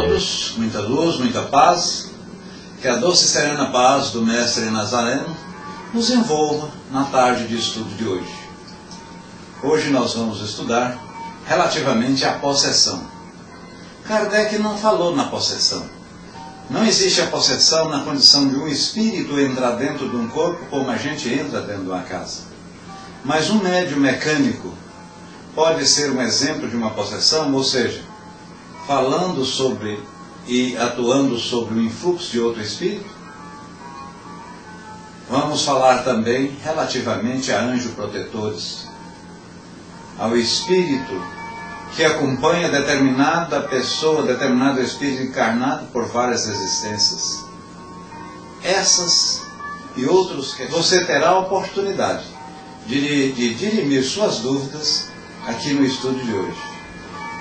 todos, muita luz, muita paz, que a doce e serena paz do Mestre Nazareno nos envolva na tarde de estudo de hoje. Hoje nós vamos estudar relativamente à possessão. Kardec não falou na possessão. Não existe a possessão na condição de um espírito entrar dentro de um corpo como a gente entra dentro de uma casa. Mas um médium mecânico pode ser um exemplo de uma possessão, ou seja, falando sobre e atuando sobre o influxo de outro espírito. Vamos falar também relativamente a anjos protetores, ao espírito que acompanha determinada pessoa, determinado espírito encarnado por várias existências. Essas e outros que você terá a oportunidade de dirimir suas dúvidas aqui no estudo de hoje.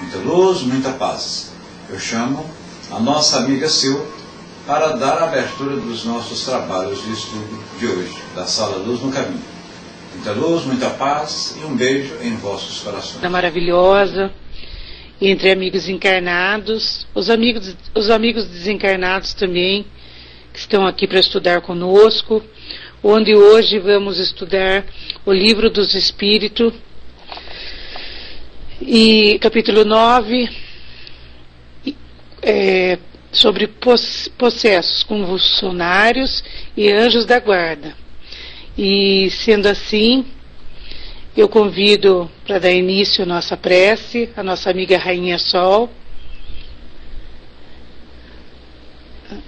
Muita luz, muita paz. Eu chamo a nossa amiga Sil para dar a abertura dos nossos trabalhos de estudo de hoje, da Sala Luz no Caminho. Muita luz, muita paz e um beijo em vossos corações. Maravilhosa, entre amigos encarnados, os amigos desencarnados também, que estão aqui para estudar conosco, onde hoje vamos estudar o Livro dos Espíritos, e capítulo 9, sobre possessos convulsionários e anjos da guarda. E sendo assim, eu convido para dar início à nossa prece, a nossa amiga Rainha Sol.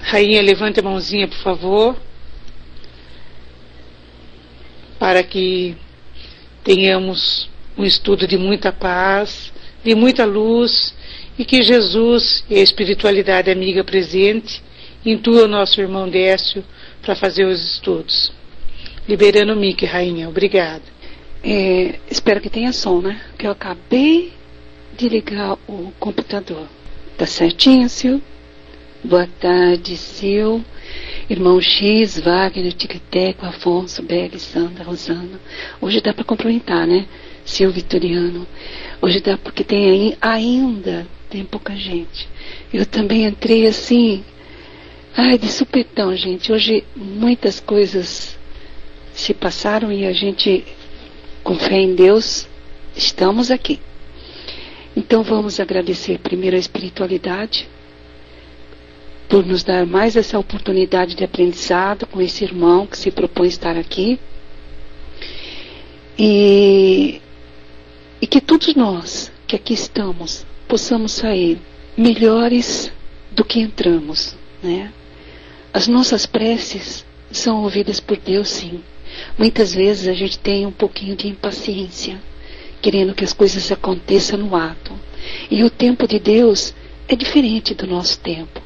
Rainha, levante a mãozinha, por favor, para que tenhamos um estudo de muita paz, de muita luz, e que Jesus e a espiritualidade amiga presente intua o nosso irmão Décio para fazer os estudos. Liberando o mic, Rainha. Obrigada. Espero que tenha som, né? Que eu acabei de ligar o computador. Tá certinho, Sil? Boa tarde, Sil. Irmão X, Wagner, Tiqueteco, Afonso, Beg, Sandra, Rosana. Hoje dá para complementar, né? Sil Vitoriano. Hoje dá porque ainda tem pouca gente. Eu também entrei assim, de supetão, gente. Hoje muitas coisas se passaram e a gente, com fé em Deus, estamos aqui. Então vamos agradecer primeiro a espiritualidade por nos dar mais essa oportunidade de aprendizado com esse irmão que se propõe estar aqui. E que todos nós que aqui estamos possamos sair melhores do que entramos, né? As nossas preces são ouvidas por Deus, sim. Muitas vezes a gente tem um pouquinho de impaciência, querendo que as coisas aconteçam no ato. E o tempo de Deus é diferente do nosso tempo.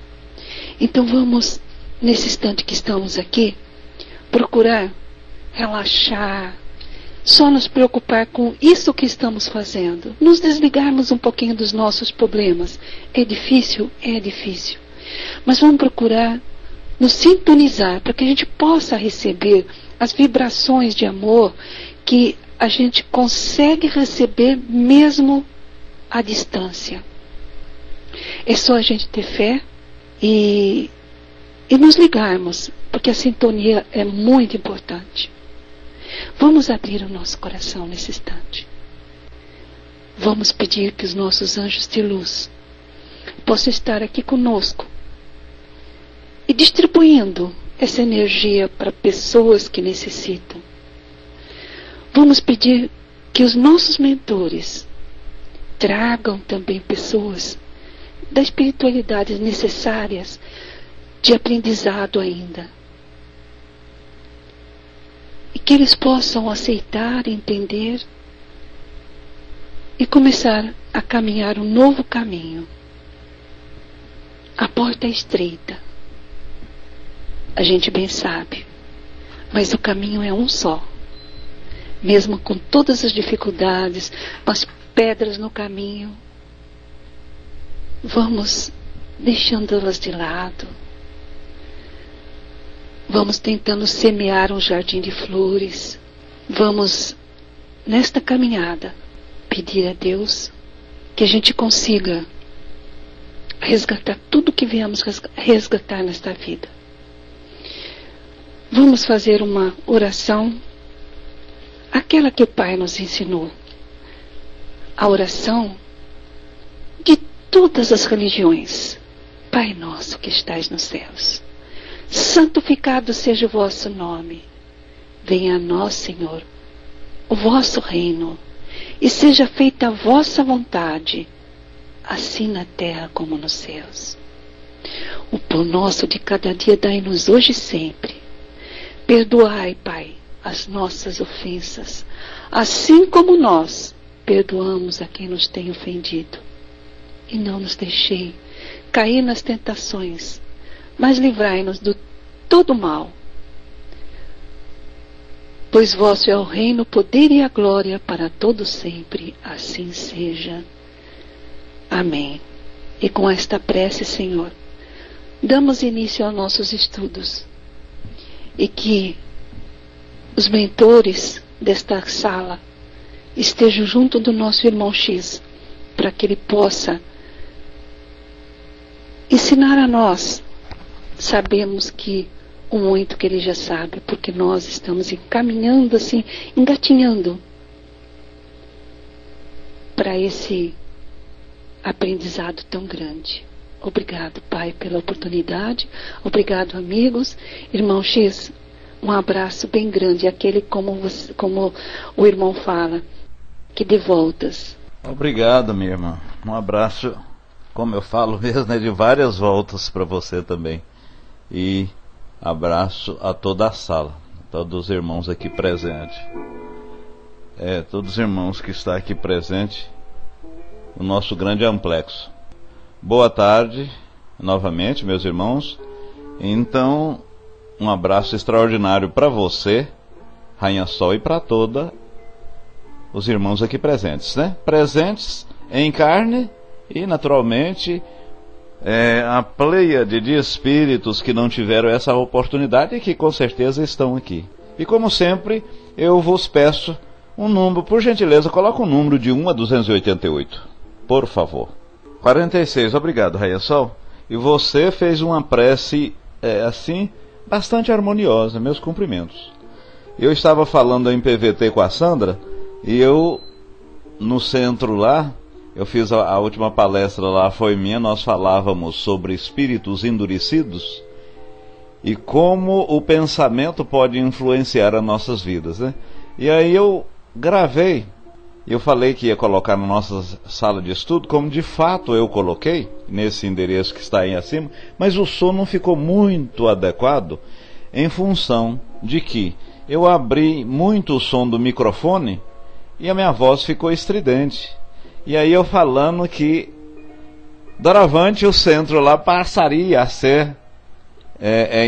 Então vamos, nesse instante que estamos aqui, procurar relaxar, só nos preocupar com isso que estamos fazendo, nos desligarmos um pouquinho dos nossos problemas. É difícil? É difícil. Mas vamos procurar nos sintonizar para que a gente possa receber as vibrações de amor que a gente consegue receber mesmo à distância. É só a gente ter fé e nos ligarmos, porque a sintonia é muito importante. Vamos abrir o nosso coração nesse instante. Vamos pedir que os nossos anjos de luz possam estar aqui conosco e distribuindo essa energia para pessoas que necessitam. Vamos pedir que os nossos mentores tragam também pessoas da espiritualidade necessárias de aprendizado ainda. E que eles possam aceitar, entender e começar a caminhar um novo caminho. A porta é estreita, a gente bem sabe, mas o caminho é um só. Mesmo com todas as dificuldades, as pedras no caminho, vamos deixando-las de lado. Vamos tentando semear um jardim de flores. Vamos, nesta caminhada, pedir a Deus que a gente consiga resgatar tudo que viemos resgatar nesta vida. Vamos fazer uma oração, aquela que o Pai nos ensinou. A oração de todas as religiões. Pai nosso que estais nos céus, santificado seja o vosso nome. Venha a nós, Senhor, o vosso reino, e seja feita a vossa vontade, assim na terra como nos céus. O pão nosso de cada dia dai-nos hoje e sempre. Perdoai, Pai, as nossas ofensas, assim como nós perdoamos a quem nos tem ofendido. E não nos deixei cair nas tentações, mas livrai-nos do todo mal. Pois vosso é o reino, o poder e a glória para todo sempre, assim seja. Amém. E com esta prece, Senhor, damos início aos nossos estudos, e que os mentores desta sala estejam junto do nosso irmão X, para que ele possa ensinar a nós. Sabemos que o muito que ele já sabe, porque nós estamos encaminhando assim, engatinhando para esse aprendizado tão grande. Obrigado, Pai, pela oportunidade. Obrigado, amigos. Irmão X, um abraço bem grande, aquele como o irmão fala, que dê voltas. Obrigado, minha irmã. Um abraço, como eu falo mesmo, né, de várias voltas para você também. E abraço a toda a sala, todos os irmãos aqui presentes. Todos os irmãos que estão aqui presentes, o nosso grande amplexo. Boa tarde, novamente, meus irmãos. Então, um abraço extraordinário para você, Rainha Sol, e para todos os irmãos aqui presentes, né? Presentes em carne e, naturalmente, a pleiade de espíritos que não tiveram essa oportunidade e que com certeza estão aqui. E como sempre, eu vos peço um número, por gentileza, coloca um número de 1 a 288, por favor. 46, obrigado, Rainha Sol. E você fez uma prece, assim, bastante harmoniosa, meus cumprimentos. Eu estava falando em PVT com a Sandra, e eu, no centro lá, eu fiz a última palestra lá, foi minha, nós falávamos sobre espíritos endurecidos e como o pensamento pode influenciar as nossas vidas, né? E aí eu gravei, eu falei que ia colocar na nossa sala de estudo, como de fato eu coloquei, nesse endereço que está aí acima, mas o som não ficou muito adequado, em função de que eu abri muito o som do microfone e a minha voz ficou estridente. E aí eu falando que doravante o centro lá passaria a ser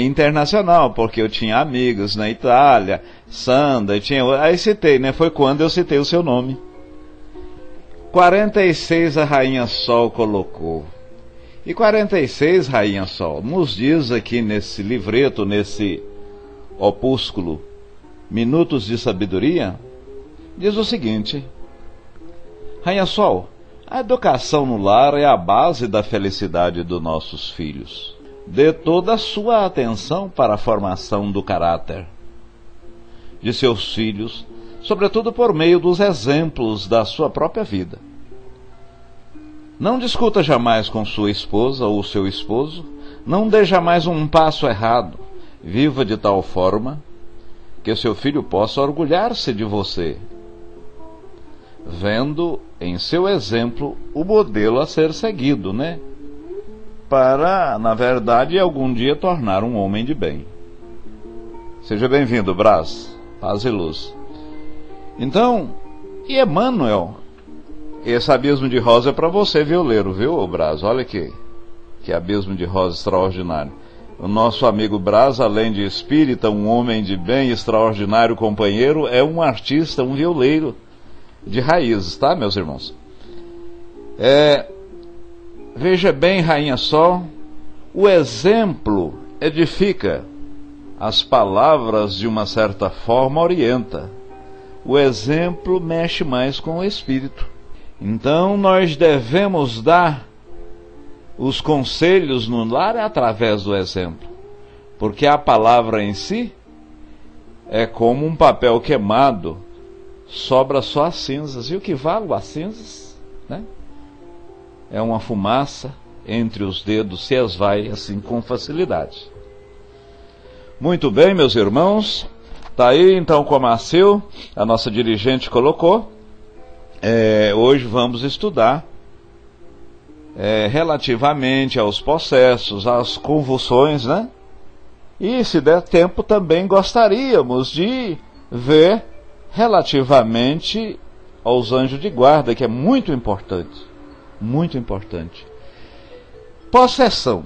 internacional, porque eu tinha amigos na Itália, Sandra, aí citei, né? Foi quando eu citei o seu nome. 46 a Rainha Sol colocou. E 46, Rainha Sol, nos diz aqui nesse livreto, nesse opúsculo, Minutos de Sabedoria, diz o seguinte: Rainha Sol, a educação no lar é a base da felicidade dos nossos filhos. Dê toda a sua atenção para a formação do caráter de seus filhos, sobretudo por meio dos exemplos da sua própria vida. Não discuta jamais com sua esposa ou seu esposo, não dê jamais um passo errado. Viva de tal forma que seu filho possa orgulhar-se de você, vendo em seu exemplo o modelo a ser seguido, né? Para, na verdade, algum dia tornar um homem de bem. Seja bem-vindo, Brás. Paz e luz. Então, e Emmanuel? Esse abismo de rosa é para você, violeiro, viu, Brás? Olha que abismo de rosa extraordinário. O nosso amigo Brás, além de espírita, um homem de bem, extraordinário companheiro, é um artista, um violeiro de raízes, tá, meus irmãos? Veja bem, Rainha Sol, o exemplo edifica, as palavras de uma certa forma orienta. O exemplo mexe mais com o espírito. Então nós devemos dar os conselhos no lar é através do exemplo, porque a palavra em si é como um papel queimado, sobra só as cinzas. E o que vale as cinzas, né? É uma fumaça entre os dedos, se esvai assim com facilidade. Muito bem, meus irmãos, está aí então como a Sil, a nossa dirigente, colocou. Hoje vamos estudar relativamente aos processos, às convulsões, né? E se der tempo também gostaríamos de ver relativamente aos anjos de guarda, que é muito importante. Muito importante. Possessão.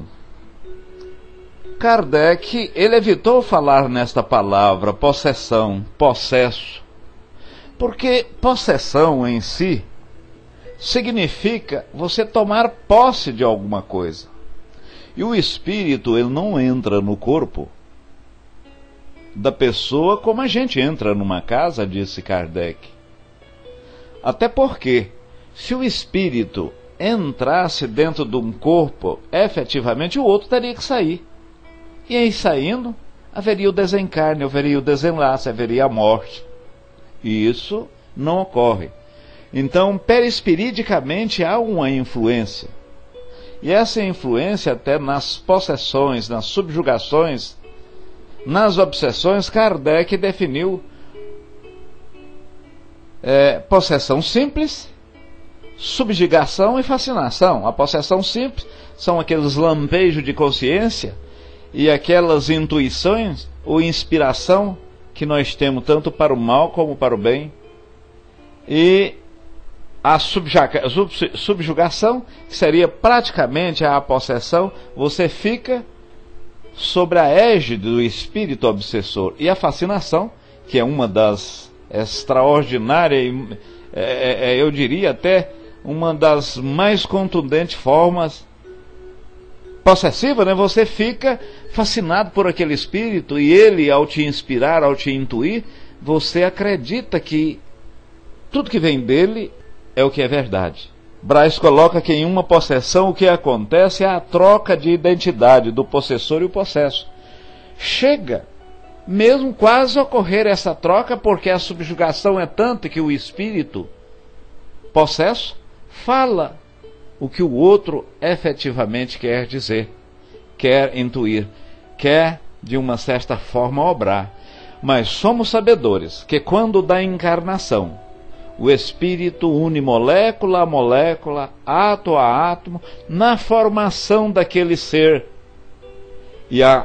Kardec, ele evitou falar nesta palavra, possessão, possesso, porque possessão em si significa você tomar posse de alguma coisa. E o espírito, ele não entra no corpo da pessoa como a gente entra numa casa, disse Kardec. Até porque, se o espírito entrasse dentro de um corpo, efetivamente o outro teria que sair. E aí saindo, haveria o desencarne, haveria o desenlace, haveria a morte. E isso não ocorre. Então, perispiridicamente há uma influência. E essa influência até nas possessões, nas subjugações, nas obsessões, Kardec definiu possessão simples, subjugação e fascinação. A possessão simples são aqueles lampejos de consciência e aquelas intuições ou inspiração que nós temos tanto para o mal como para o bem. E a subjugação, que seria praticamente a possessão, você fica sobre a égide do espírito obsessor. E a fascinação, que é uma das extraordinárias, eu diria até uma das mais contundentes formas possessiva, né? Você fica fascinado por aquele espírito e ele, ao te inspirar, ao te intuir, você acredita que tudo que vem dele é o que é verdade. Braz coloca que em uma possessão o que acontece é a troca de identidade do possessor e o possesso. Chega mesmo quase a ocorrer essa troca, porque a subjugação é tanta que o espírito possesso fala o que o outro efetivamente quer dizer, quer intuir, quer de uma certa forma obrar. Mas somos sabedores que quando da encarnação o espírito une molécula a molécula, átomo a átomo, na formação daquele ser, e a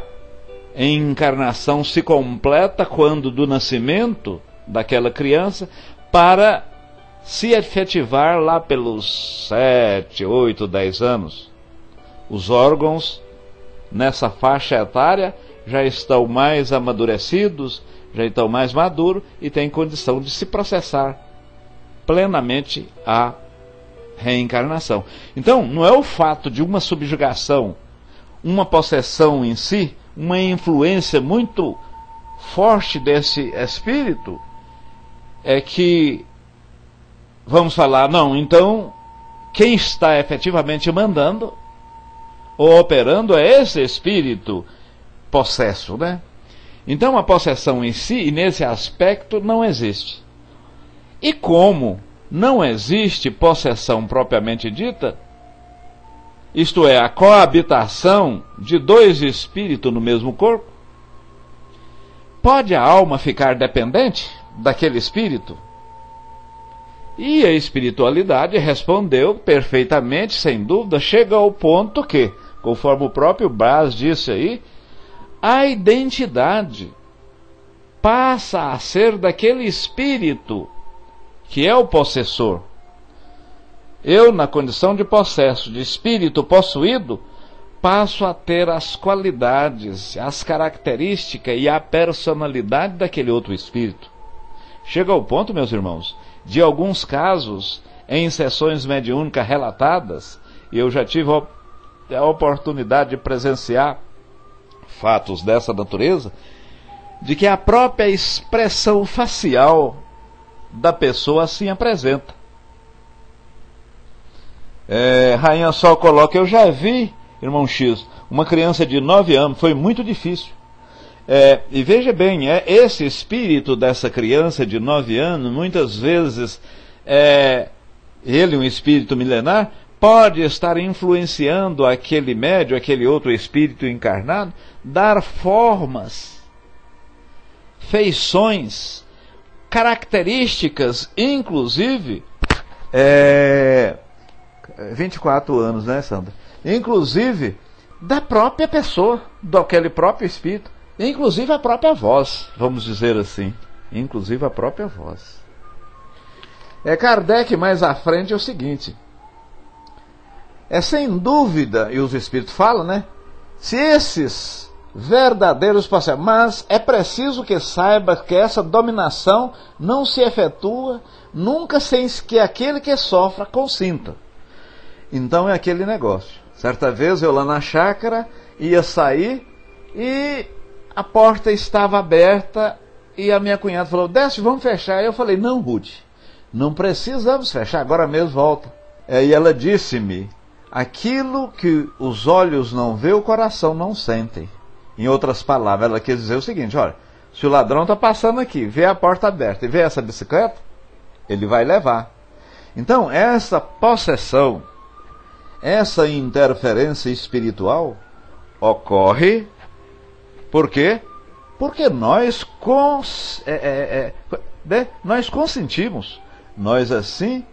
encarnação se completa quando do nascimento daquela criança, para se efetivar lá pelos 7, 8, 10 anos. Os órgãos nessa faixa etária já estão mais amadurecidos, já estão mais maduros e têm condição de se processar plenamente a reencarnação. Então, não é o fato de uma subjugação, uma possessão em si, uma influência muito forte desse espírito, é que vamos falar, não, então quem está efetivamente mandando ou operando é esse espírito possesso, né? Então a possessão em si, nesse aspecto, não existe. E como não existe possessão propriamente dita, isto é, a coabitação de dois espíritos no mesmo corpo, pode a alma ficar dependente daquele espírito? E a espiritualidade respondeu perfeitamente, sem dúvida, chega ao ponto que, conforme o próprio Braz disse aí, a identidade passa a ser daquele espírito que é o possessor. Eu, na condição de possesso, de espírito possuído, passo a ter as qualidades, as características e a personalidade daquele outro espírito. Chega ao ponto, meus irmãos, de alguns casos, em sessões mediúnicas relatadas, e eu já tive a oportunidade de presenciar fatos dessa natureza, de que a própria expressão facial da pessoa assim apresenta. Rainha Sol coloca: eu já vi, irmão X, uma criança de 9 anos, foi muito difícil. E veja bem, esse espírito dessa criança de 9 anos, muitas vezes, ele, um espírito milenar, pode estar influenciando aquele médium, aquele outro espírito encarnado, dar formas, feições, características, inclusive, 24 anos, né, Sandra? Inclusive, da própria pessoa, daquele próprio espírito, inclusive a própria voz, vamos dizer assim, inclusive a própria voz. Kardec, mais à frente, é o seguinte: sem dúvida, e os espíritos falam, né? Se esses verdadeiros passam, mas é preciso que saiba que essa dominação não se efetua nunca sem que aquele que sofra consinta. Então é aquele negócio. Certa vez eu lá na chácara ia sair e a porta estava aberta e a minha cunhada falou: desce, vamos fechar. Eu falei: não, Ruth, não precisamos fechar, agora mesmo volta. E ela disse-me: aquilo que os olhos não vê, o coração não sente. Em outras palavras, ela quis dizer o seguinte: olha, se o ladrão está passando aqui, vê a porta aberta e vê essa bicicleta, ele vai levar. Então, essa possessão, essa interferência espiritual ocorre por quê? Porque nós consentimos, nós assim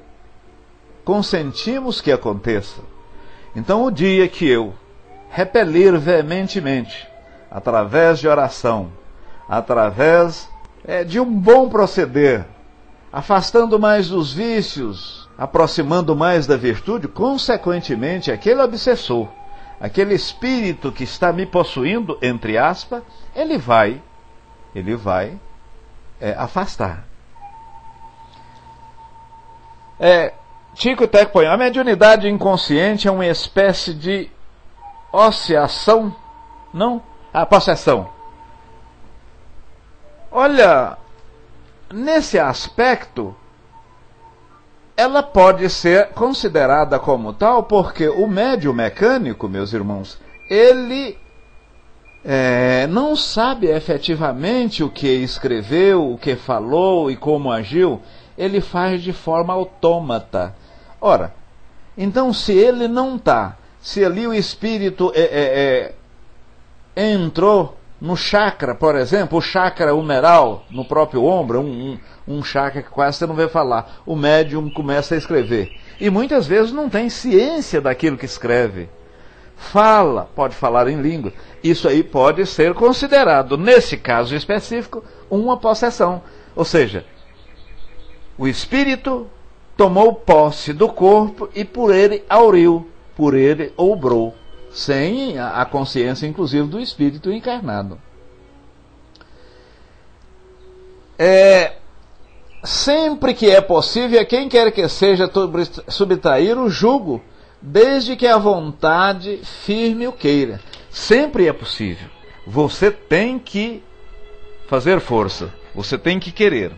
consentimos que aconteça. Então, o dia que eu repelir veementemente, através de oração, através de um bom proceder, afastando mais dos vícios, aproximando mais da virtude, consequentemente, aquele obsessor, aquele espírito que está me possuindo, entre aspas, ele vai afastar. Chico Teco põe: a mediunidade inconsciente é uma espécie de oscilação, não? A possessão. Olha, nesse aspecto, ela pode ser considerada como tal, porque o médium mecânico, meus irmãos, ele não sabe efetivamente o que escreveu, o que falou e como agiu. Ele faz de forma autômata. Ora, então se ele não está, se ali o espírito entrou no chakra, por exemplo, o chakra humeral, no próprio ombro, um chakra que quase você não vê falar, o médium começa a escrever. E muitas vezes não tem ciência daquilo que escreve. Pode falar em língua. Isso aí pode ser considerado, nesse caso específico, uma possessão. Ou seja, o espírito tomou posse do corpo e por ele auriu, por ele obrou, sem a consciência, inclusive, do espírito encarnado. Sempre que é possível, quem quer que seja, subtrair o jugo, desde que a vontade firme o queira. Sempre é possível. Você tem que fazer força, você tem que querer.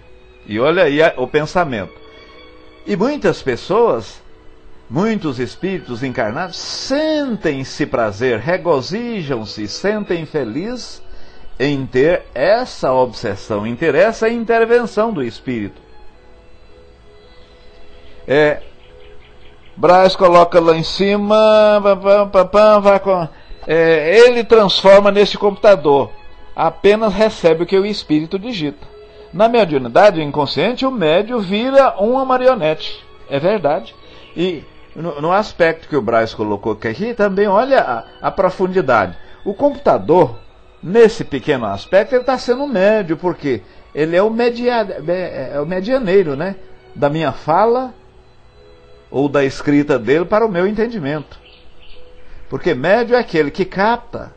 E olha aí o pensamento. E muitas pessoas, muitos espíritos encarnados, sentem-se prazer, regozijam-se, sentem feliz em ter essa obsessão, em ter essa intervenção do espírito. Braz coloca lá em cima, ele transforma nesse computador, apenas recebe o que o espírito digita. Na mediunidade inconsciente, o médium vira uma marionete. É verdade. E no aspecto que o Braz colocou aqui, também olha a profundidade. O computador, nesse pequeno aspecto, ele está sendo médium, porque ele é o medianeiro, né? Da minha fala ou da escrita dele para o meu entendimento. Porque médium é aquele que capta,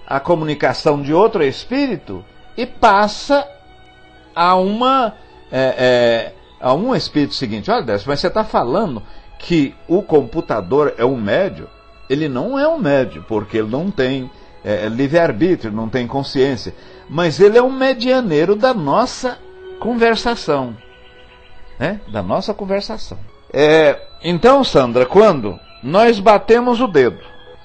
a comunicação de outro espírito e passa a um espírito seguinte. Olha, Décio, mas você está falando que o computador é um médium? Ele não é um médium, porque ele não tem livre-arbítrio, não tem consciência. Mas ele é um medianeiro da nossa conversação. Da nossa conversação. Então, Sandra, quando nós batemos o dedo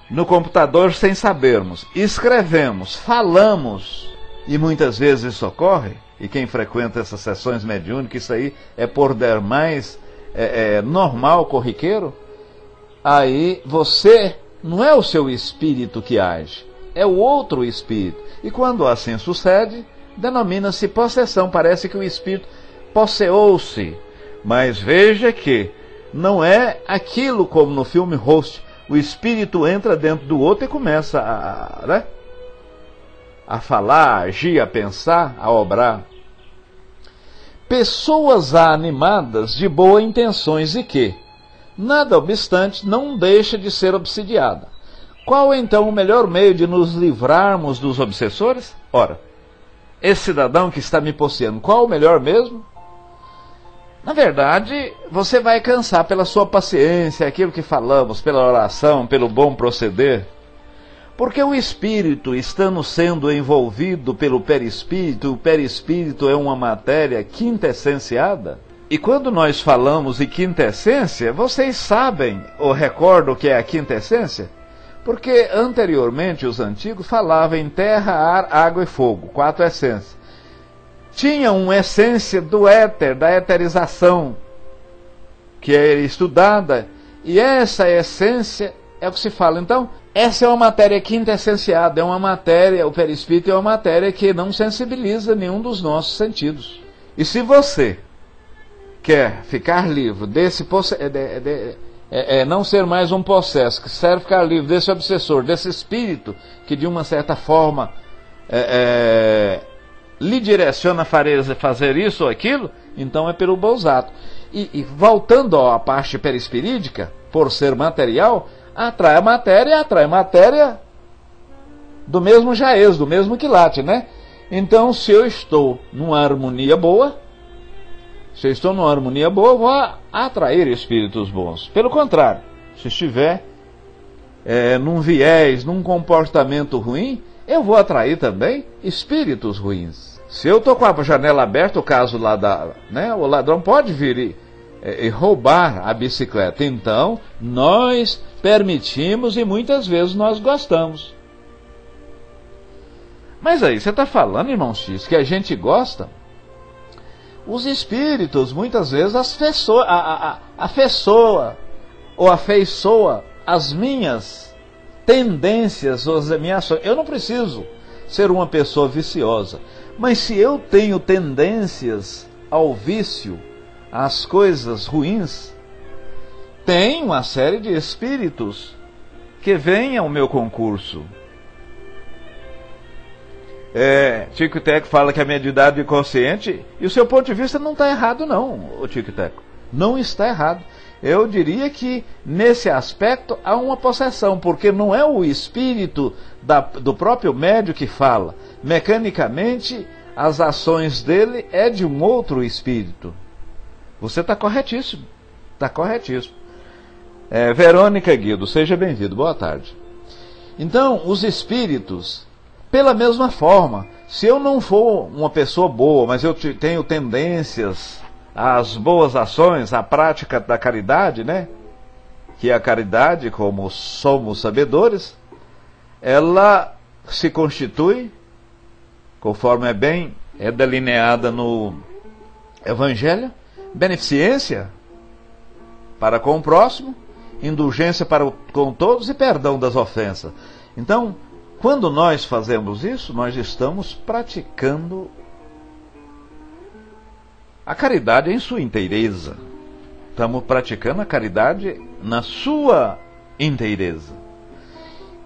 no computador sem sabermos, escrevemos, falamos, e muitas vezes isso ocorre, e quem frequenta essas sessões mediúnicas, isso aí é por demais normal, corriqueiro, aí você, não é o seu espírito que age, é o outro espírito. E quando assim sucede, denomina-se possessão, parece que o espírito posseou-se. Mas veja que não é aquilo como no filme Host, o espírito entra dentro do outro e começa a falar, a agir, a pensar, a obrar. Pessoas animadas de boas intenções e que, nada obstante, não deixa de ser obsidiada. Qual então o melhor meio de nos livrarmos dos obsessores? Ora, esse cidadão que está me possuindo, qual o melhor mesmo? Na verdade, você vai cansar pela sua paciência, aquilo que falamos, pela oração, pelo bom proceder. Porque o espírito, estando sendo envolvido pelo perispírito, o perispírito é uma matéria quintessenciada. E quando nós falamos em quintessência, vocês sabem ou recordam o que é a quintessência? Porque anteriormente os antigos falavam em terra, ar, água e fogo, 4 essências. Tinha uma essência do éter, da eterização, que é estudada, e essa essência é o que se fala. Então, essa é uma matéria quintessenciada, é uma matéria, o perispírito é uma matéria que não sensibiliza nenhum dos nossos sentidos. E se você quer ficar livre desse não ser mais um possesso, que serve ficar livre desse obsessor, desse espírito que de uma certa forma lhe direciona a fazer isso ou aquilo, então é pelo Bolsato. E voltando à parte perispirídica, por ser material, atrai matéria do mesmo jaez, do mesmo quilate, né? Então, se eu estou numa harmonia boa, eu vou atrair espíritos bons. Pelo contrário, se estiver num viés, num comportamento ruim, eu vou atrair também espíritos ruins. Se eu estou com a janela aberta, o caso lá o ladrão pode vir e roubar a bicicleta. Então, nós permitimos e muitas vezes nós gostamos. Mas aí, você está falando, irmão X, que a gente gosta? Os espíritos, muitas vezes, afeiçoa as minhas tendências, as minhas ações. Eu não preciso ser uma pessoa viciosa, mas se eu tenho tendências ao vício, às coisas ruins, tem uma série de espíritos que vêm ao meu concurso. Tico e Teco fala que a mediunidade consciente, e o seu ponto de vista não está errado não, o Tico e Teco. Não está errado. Eu diria que nesse aspecto há uma possessão, porque não é o espírito do próprio médium que fala. Mecanicamente, as ações dele é de um outro espírito. Você está corretíssimo. Está corretíssimo. Verônica Guido, seja bem-vindo. Boa tarde. Então, os espíritos, pela mesma forma, se eu não for uma pessoa boa, mas eu tenho tendências às boas ações, à prática da caridade, né? Que a caridade, como somos sabedores, ela se constitui, conforme é delineada no Evangelho, beneficência para com o próximo, indulgência com todos e perdão das ofensas. Então, quando nós fazemos isso, nós estamos praticando a caridade em sua inteireza. Estamos praticando a caridade na sua inteireza.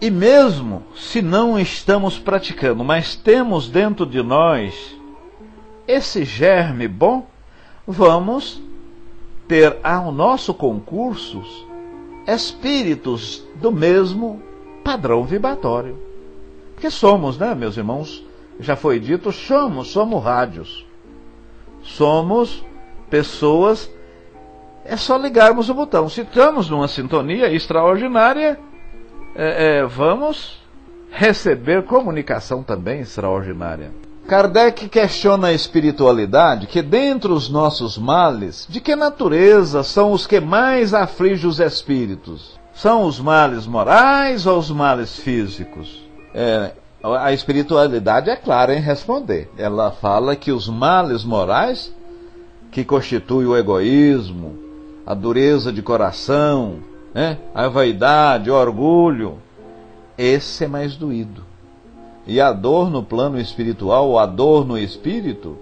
E mesmo se não estamos praticando, mas temos dentro de nós esse germe bom, vamos ter ao nosso concurso espíritos do mesmo padrão vibratório. Porque somos, né, meus irmãos? Já foi dito, somos rádios. Somos pessoas, é só ligarmos o botão. Se estamos numa sintonia extraordinária, vamos receber comunicação também extraordinária. Kardec questiona a espiritualidade, que dentre os nossos males, de que natureza são os que mais afligem os espíritos? São os males morais ou os males físicos? A espiritualidade é clara em responder. Ela fala que os males morais, que constituem o egoísmo, a dureza de coração, a vaidade, o orgulho, esse é mais doído. E a dor no plano espiritual, ou a dor no espírito,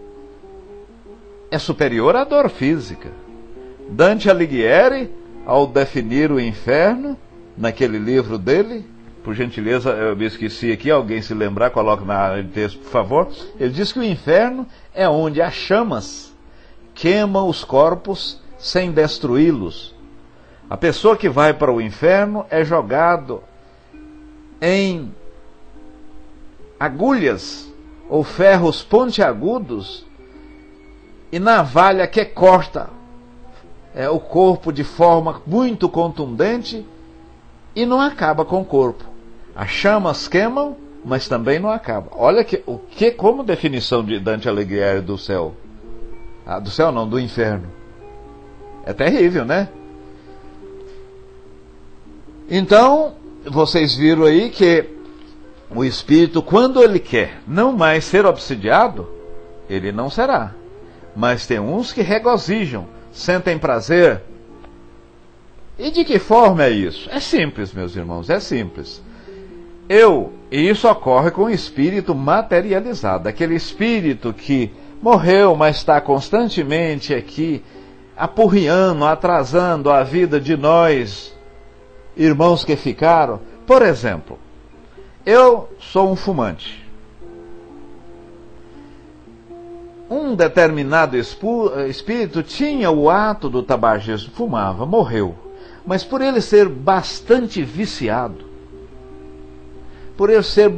é superior à dor física. Dante Alighieri, ao definir o inferno, naquele livro dele, por gentileza, eu me esqueci aqui, alguém se lembrar, coloque na área de texto, por favor. Ele diz que o inferno é onde as chamas queimam os corpos sem destruí-los. A pessoa que vai para o inferno é jogado em agulhas ou ferros pontiagudos e navalha que corta o corpo de forma muito contundente e não acaba com o corpo. As chamas queimam, mas também não acaba. Olha como definição de Dante Alighieri do céu. Do céu não, do inferno. É terrível, né? Então, vocês viram aí que o espírito, quando ele quer não mais ser obsidiado, ele não será. Mas tem uns que regozijam, sentem prazer. E de que forma é isso? É simples, meus irmãos, é simples. E isso ocorre com o espírito materializado, aquele espírito que morreu, mas está constantemente aqui, apurriando, atrasando a vida de nós, irmãos que ficaram. Por exemplo, eu sou um fumante. Um determinado espírito tinha o ato do tabagismo, fumava, morreu. Mas por ele ser bastante viciado, por ele ser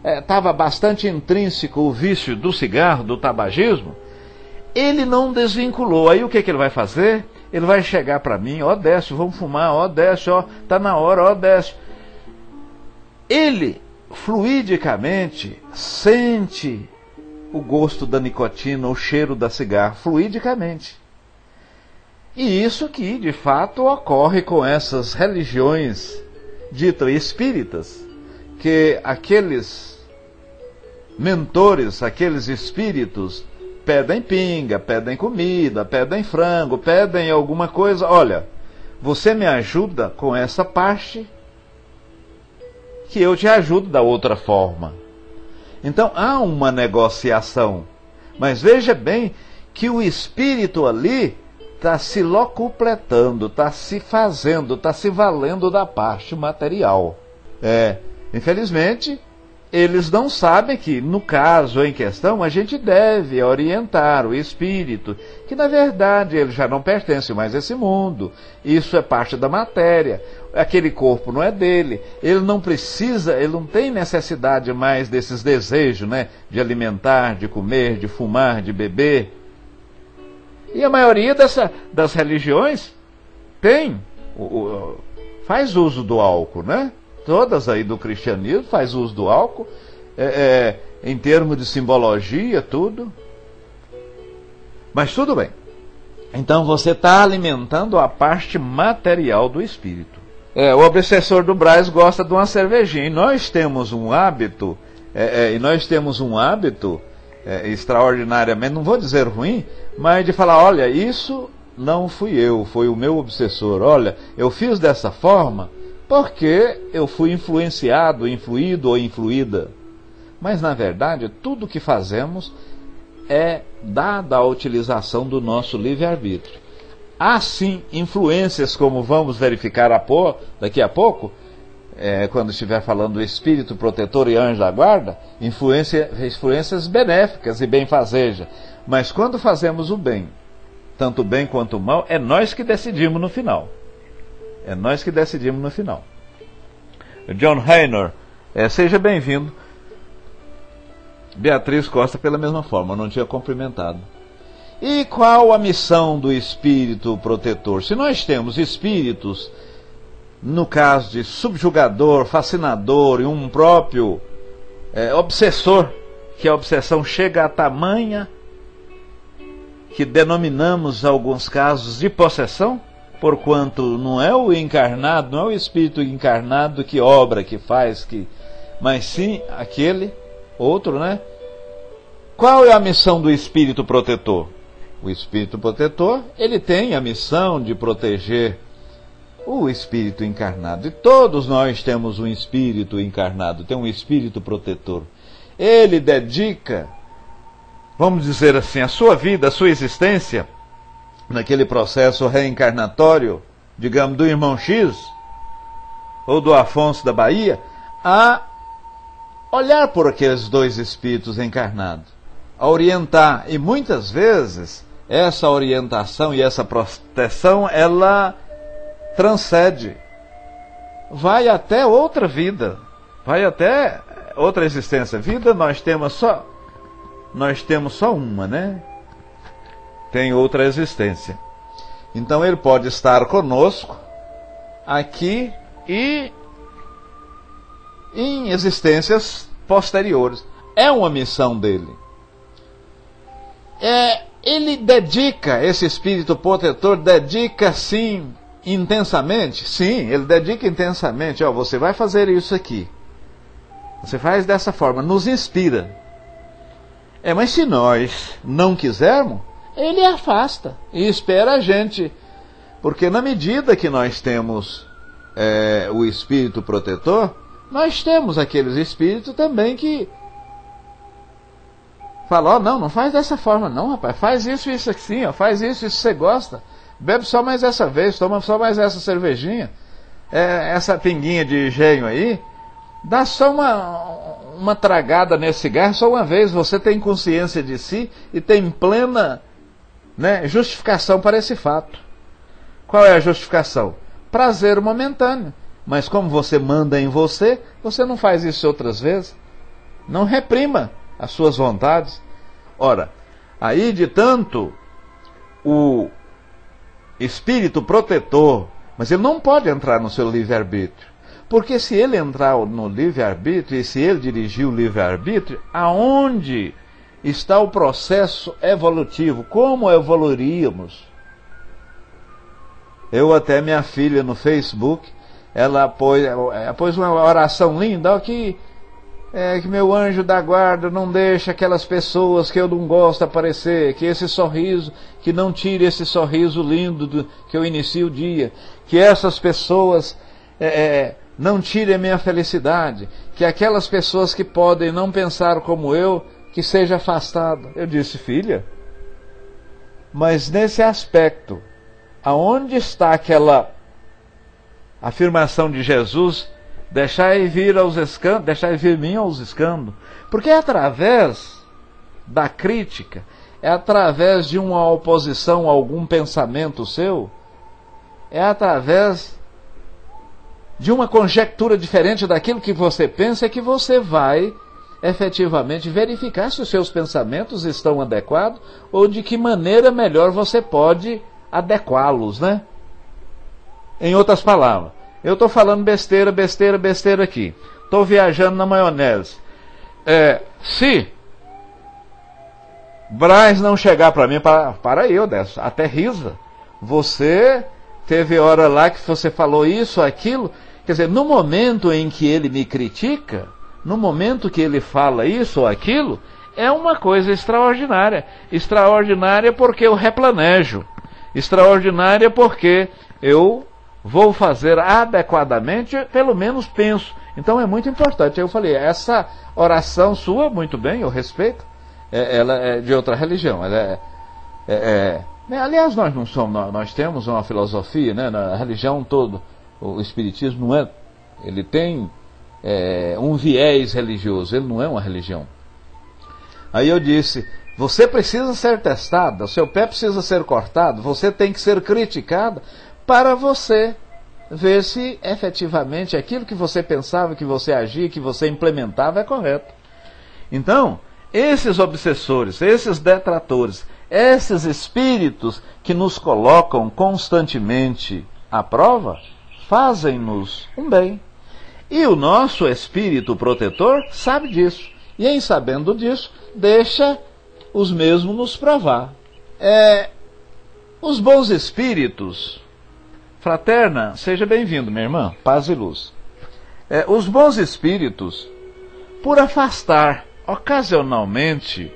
estava bastante intrínseco o vício do cigarro, do tabagismo, ele não desvinculou. Aí o que ele vai fazer? Ele vai chegar para mim, Décio, vamos fumar, Décio, tá na hora, Décio. Ele fluidicamente sente o gosto da nicotina, o cheiro da cigarro, fluidicamente. E isso que de fato ocorre com essas religiões ditas espíritas, que aqueles mentores, aqueles espíritos pedem pinga, pedem comida, pedem frango, pedem alguma coisa. Olha, você me ajuda com essa parte, que eu te ajudo da outra forma. Então há uma negociação. Mas veja bem que o espírito ali está se locupletando, está se fazendo, está se valendo da parte material. Infelizmente, eles não sabem que, no caso em questão, a gente deve orientar o espírito, que na verdade ele já não pertence mais a esse mundo, isso é parte da matéria, aquele corpo não é dele, ele não precisa, ele não tem necessidade mais desses desejos, de alimentar, de comer, de fumar, de beber. E a maioria das religiões faz uso do álcool, Todas aí do cristianismo faz uso do álcool, em termos de simbologia, tudo. Mas tudo bem. Então você está alimentando a parte material do espírito. O obsessor do Brás gosta de uma cervejinha. E nós temos um hábito, extraordinariamente, não vou dizer ruim, mas de falar, olha, isso não fui eu, foi o meu obsessor. Olha, eu fiz dessa forma porque eu fui influenciado, influído ou influída. Mas na verdade, tudo que fazemos é dada a utilização do nosso livre-arbítrio. Há sim influências, como vamos verificar daqui a pouco, quando estiver falando do espírito protetor e anjo da guarda, influências benéficas e benfazejas. Mas quando fazemos o bem, tanto o bem quanto o mal, é nós que decidimos no final. É nós que decidimos no final. John Raynor, seja bem-vindo. Beatriz Costa, pela mesma forma, não tinha cumprimentado. E qual a missão do espírito protetor? Se nós temos espíritos, no caso de subjugador, fascinador e um próprio obsessor, que a obsessão chega a tamanha que denominamos alguns casos de possessão, porquanto não é o encarnado, não é o espírito encarnado que obra, que faz, mas sim aquele outro, né? Qual é a missão do espírito protetor? O espírito protetor, ele tem a missão de proteger o espírito encarnado. E todos nós temos um espírito encarnado, tem um espírito protetor. Ele dedica, vamos dizer assim, a sua vida, a sua existência, naquele processo reencarnatório, digamos, do irmão X, ou do Afonso da Bahia, a olhar por aqueles dois espíritos encarnados, a orientar. E muitas vezes, essa orientação e essa proteção, ela transcende, vai até outra vida, vai até outra existência. Vida nós temos só uma, né? Tem outra existência. Então ele pode estar conosco aqui e em existências posteriores. É uma missão dele. Ele dedica, esse espírito protetor dedica sim intensamente. Sim, ele dedica intensamente. Você vai fazer isso aqui. Você faz dessa forma, nos inspira. Mas se nós não quisermos, ele afasta e espera a gente. Porque na medida que nós temos o espírito protetor, nós temos aqueles espíritos também que falam, não faz dessa forma não, rapaz, faz isso assim, faz isso você gosta, bebe só mais essa vez, toma só mais essa cervejinha, essa pinguinha de engenho aí, dá só uma tragada nesse cigarro só uma vez, você tem consciência de si e tem plena, né, justificação para esse fato. Qual é a justificação? Prazer momentâneo. Mas como você manda em você, você não faz isso outras vezes. Não reprima as suas vontades. Ora, aí de tanto o espírito protetor, mas ele não pode entrar no seu livre-arbítrio. Porque se ele entrar no livre-arbítrio e se ele dirigir o livre-arbítrio, aonde está o processo evolutivo? Como evoluiríamos? Eu até, minha filha no Facebook, ela pôs uma oração linda, que meu anjo da guarda não deixa aquelas pessoas que eu não gosto aparecer, que esse sorriso, que não tire esse sorriso lindo que eu inicio o dia, que essas pessoas não tirem a minha felicidade, que aquelas pessoas que podem não pensar como eu, que seja afastado. Eu disse, filha, mas nesse aspecto, aonde está aquela afirmação de Jesus, deixai vir mim aos escândalos? Porque é através da crítica, é através de uma oposição a algum pensamento seu, é através de uma conjectura diferente daquilo que você pensa, é que você vai efetivamente verificar se os seus pensamentos estão adequados ou de que maneira melhor você pode adequá-los, né? Em outras palavras, eu estou falando besteira aqui, estou viajando na maionese. Se Braz não chegar para mim, para eu dessa, até risa, você teve hora lá que você falou isso, aquilo, quer dizer, no momento em que ele me critica, no momento que ele fala isso ou aquilo, é uma coisa extraordinária. Extraordinária porque eu replanejo. Extraordinária porque eu vou fazer adequadamente, pelo menos penso. Então é muito importante. Eu falei, essa oração sua, muito bem, eu respeito, ela é de outra religião. Aliás, nós não somos, nós temos uma filosofia, né, na religião toda. O espiritismo não é, ele tem um viés religioso, ele não é uma religião. Aí eu disse, você precisa ser testada, o seu pé precisa ser cortado, você tem que ser criticada para você ver se efetivamente aquilo que você pensava, que você agia, que você implementava é correto. Então, esses obsessores, esses detratores, esses espíritos que nos colocam constantemente à prova, fazem-nos um bem. E o nosso espírito protetor sabe disso. E em sabendo disso, deixa os mesmos nos provar. Os bons espíritos, fraterna, seja bem-vindo, minha irmã, paz e luz. Os bons espíritos, por afastar ocasionalmente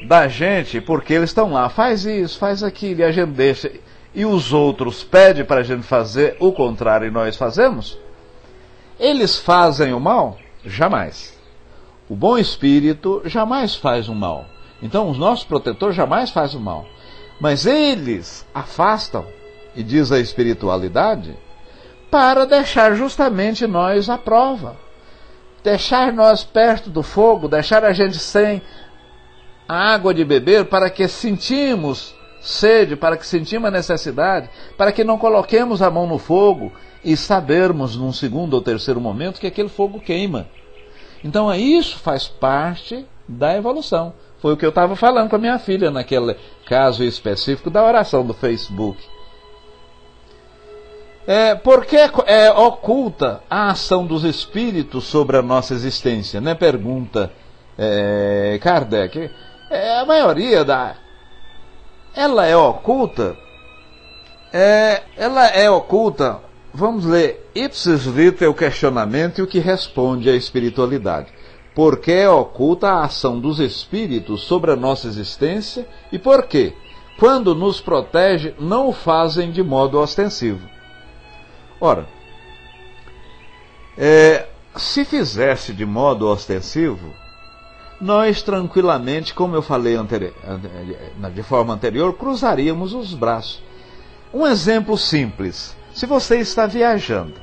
da gente, porque eles estão lá, faz isso, faz aquilo, e a gente deixa, e os outros pedem para a gente fazer o contrário e nós fazemos, eles fazem o mal? Jamais. O bom espírito jamais faz o mal. Então o nosso protetor jamais faz o mal. Mas eles afastam, e diz a espiritualidade, para deixar justamente nós à prova. Deixar nós perto do fogo, deixar a gente sem a água de beber, para que sentimos sede, para que sentimos a necessidade, para que não coloquemos a mão no fogo e sabermos num segundo ou terceiro momento que aquele fogo queima. Então isso faz parte da evolução. Foi o que eu estava falando com a minha filha naquele caso específico da oração do Facebook. Porque é oculta a ação dos espíritos sobre a nossa existência, né? Pergunta Kardec. A maioria ela é oculta. Ela é oculta. Vamos ler ipsis liter o questionamento e o que responde a espiritualidade. Porque é oculta a ação dos espíritos sobre a nossa existência e por quê? Quando nos protege, não o fazem de modo ostensivo. Ora, se fizesse de modo ostensivo, nós tranquilamente, como eu falei de forma anterior, cruzaríamos os braços. Um exemplo simples. Se você está viajando,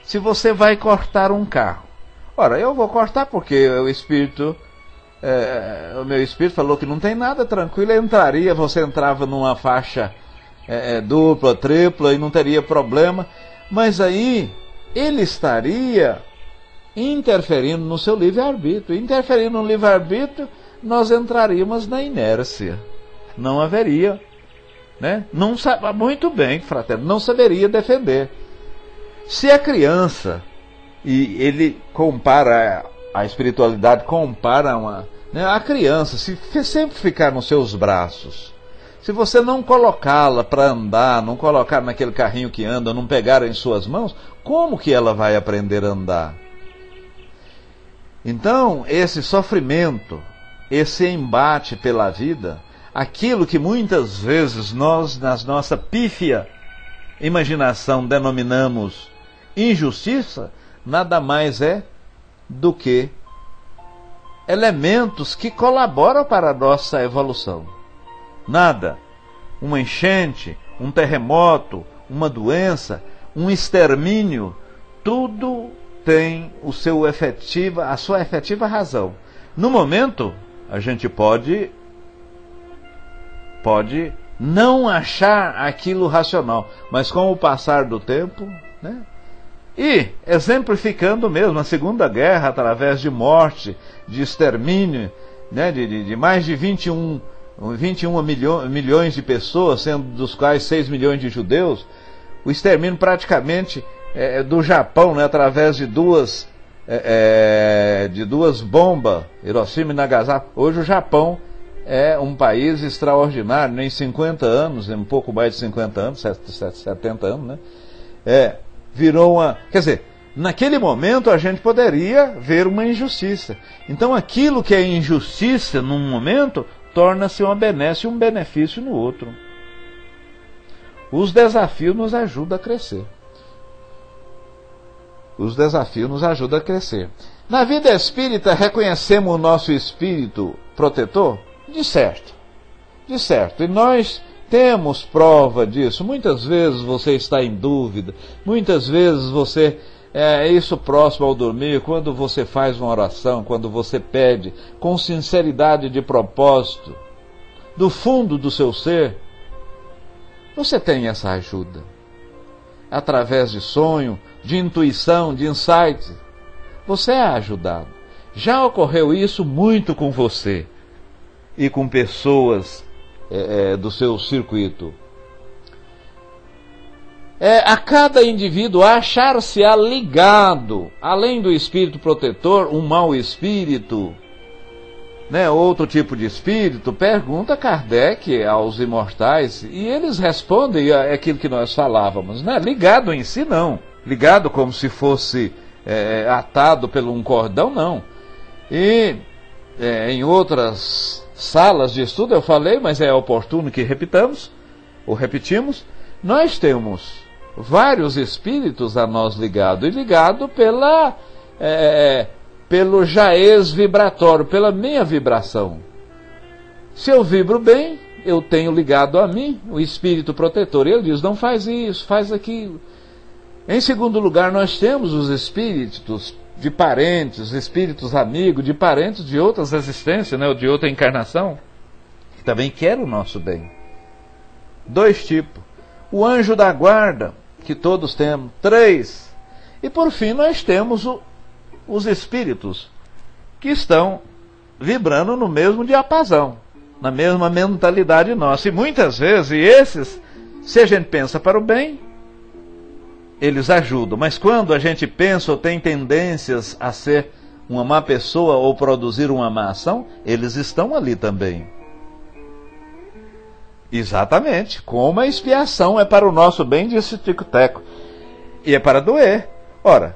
se você vai cortar um carro, ora, eu vou cortar porque o meu espírito falou que não tem nada, tranquilo, você entrava numa faixa dupla, tripla e não teria problema, mas aí ele estaria interferindo no seu livre-arbítrio. Interferindo no livre-arbítrio, nós entraríamos na inércia. Não haveria, né? Não sabe muito bem, fraterno, não saberia defender. Se a criança, e ele compara, a espiritualidade compara a criança, se sempre ficar nos seus braços, se você não colocá-la para andar, não colocar naquele carrinho que anda, não pegar em suas mãos, como que ela vai aprender a andar? Então, esse sofrimento, esse embate pela vida, aquilo que muitas vezes nós, na nossa pífia imaginação, denominamos injustiça, nada mais é do que elementos que colaboram para a nossa evolução. Nada. Uma enchente, um terremoto, uma doença, um extermínio, tudo tem a sua efetiva razão. No momento, a gente pode não achar aquilo racional, mas com o passar do tempo, né? E, exemplificando mesmo, a Segunda Guerra, através de morte, de extermínio, né, de mais de 21 milhões de pessoas, sendo dos quais 6 milhões de judeus, o extermínio praticamente do Japão, né, através de duas bombas, Hiroshima e Nagasaki. Hoje o Japão é um país extraordinário, né, em 50 anos, um pouco mais de 50 anos, 70 anos, né, virou quer dizer, naquele momento a gente poderia ver uma injustiça. Então aquilo que é injustiça num momento torna-se uma benesse e um benefício no outro. Os desafios nos ajudam a crescer. Na vida espírita, reconhecemos o nosso espírito protetor? De certo. E nós temos prova disso. Muitas vezes você está em dúvida. Muitas vezes você... isso próximo ao dormir, quando você faz uma oração, quando você pede com sinceridade de propósito, do fundo do seu ser, você tem essa ajuda. Através de sonho, de intuição, de insight, você é ajudado. Já ocorreu isso muito com você e com pessoas do seu circuito. a cada indivíduo achar-se-á ligado, além do espírito protetor, um mau espírito, né, outro tipo de espírito? Pergunta Kardec aos imortais, e eles respondem aquilo que nós falávamos, né? Ligado em si não, ligado como se fosse atado por um cordão, não. E em outras salas de estudo eu falei, mas é oportuno que repitamos, ou repetimos, nós temos vários espíritos a nós ligados, e ligado pelo jaez vibratório, pela minha vibração. Se eu vibro bem, eu tenho ligado a mim o espírito protetor. Ele diz, não faz isso, faz aquilo. Em segundo lugar, nós temos os espíritos de parentes, espíritos amigos, de parentes de outras existências, né, ou de outra encarnação, que também querem o nosso bem. 2 tipos. O anjo da guarda, que todos temos. 3. E por fim nós temos os espíritos que estão vibrando no mesmo diapasão, na mesma mentalidade nossa. E muitas vezes esses, se a gente pensa para o bem, eles ajudam. Mas quando a gente pensa ou tem tendências a ser uma má pessoa ou produzir uma má ação, eles estão ali também. Exatamente, como a expiação é para o nosso bem, disse Tico-Teco, e é para doer. Ora,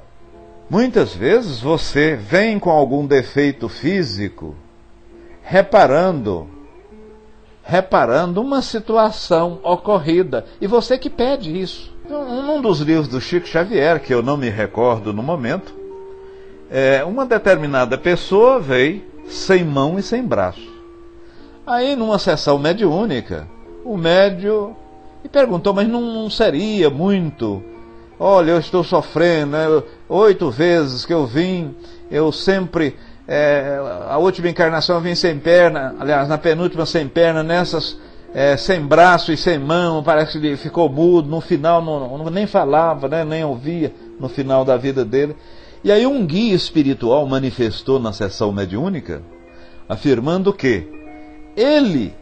muitas vezes você vem com algum defeito físico, reparando uma situação ocorrida, e você que pede isso. Num dos livros do Chico Xavier, que eu não me recordo no momento, uma determinada pessoa veio sem mão e sem braço. Aí numa sessão mediúnica, o médium me perguntou, mas não seria muito? Olha, eu estou sofrendo, né? 8 vezes que eu vim, eu sempre, a última encarnação eu vim sem perna, aliás, na penúltima sem perna, nessas sem braço e sem mão, parece que ele ficou mudo, no final nem falava, né? Nem ouvia no final da vida dele. E aí um guia espiritual manifestou na sessão mediúnica, afirmando que ele,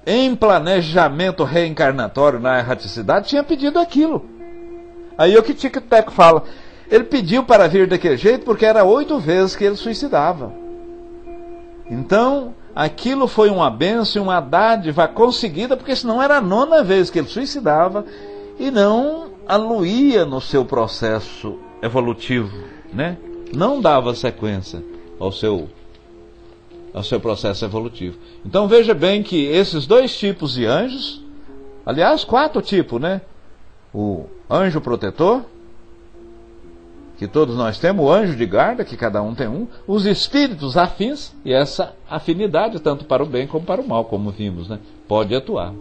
em planejamento reencarnatório na erraticidade, tinha pedido aquilo. Aí o que Tico-Teco fala, ele pediu para vir daquele jeito porque era 8 vezes que ele suicidava. Então, aquilo foi uma bênção, uma dádiva conseguida, porque senão era a 9ª vez que ele suicidava e não aluía no seu processo evolutivo, né? Não dava sequência ao seu processo evolutivo. Então veja bem que esses 2 tipos de anjos, aliás 4 tipos, né? O anjo protetor, que todos nós temos, o anjo de guarda, que cada um tem um, os espíritos afins, e essa afinidade tanto para o bem como para o mal, como vimos, né? Pode atuar.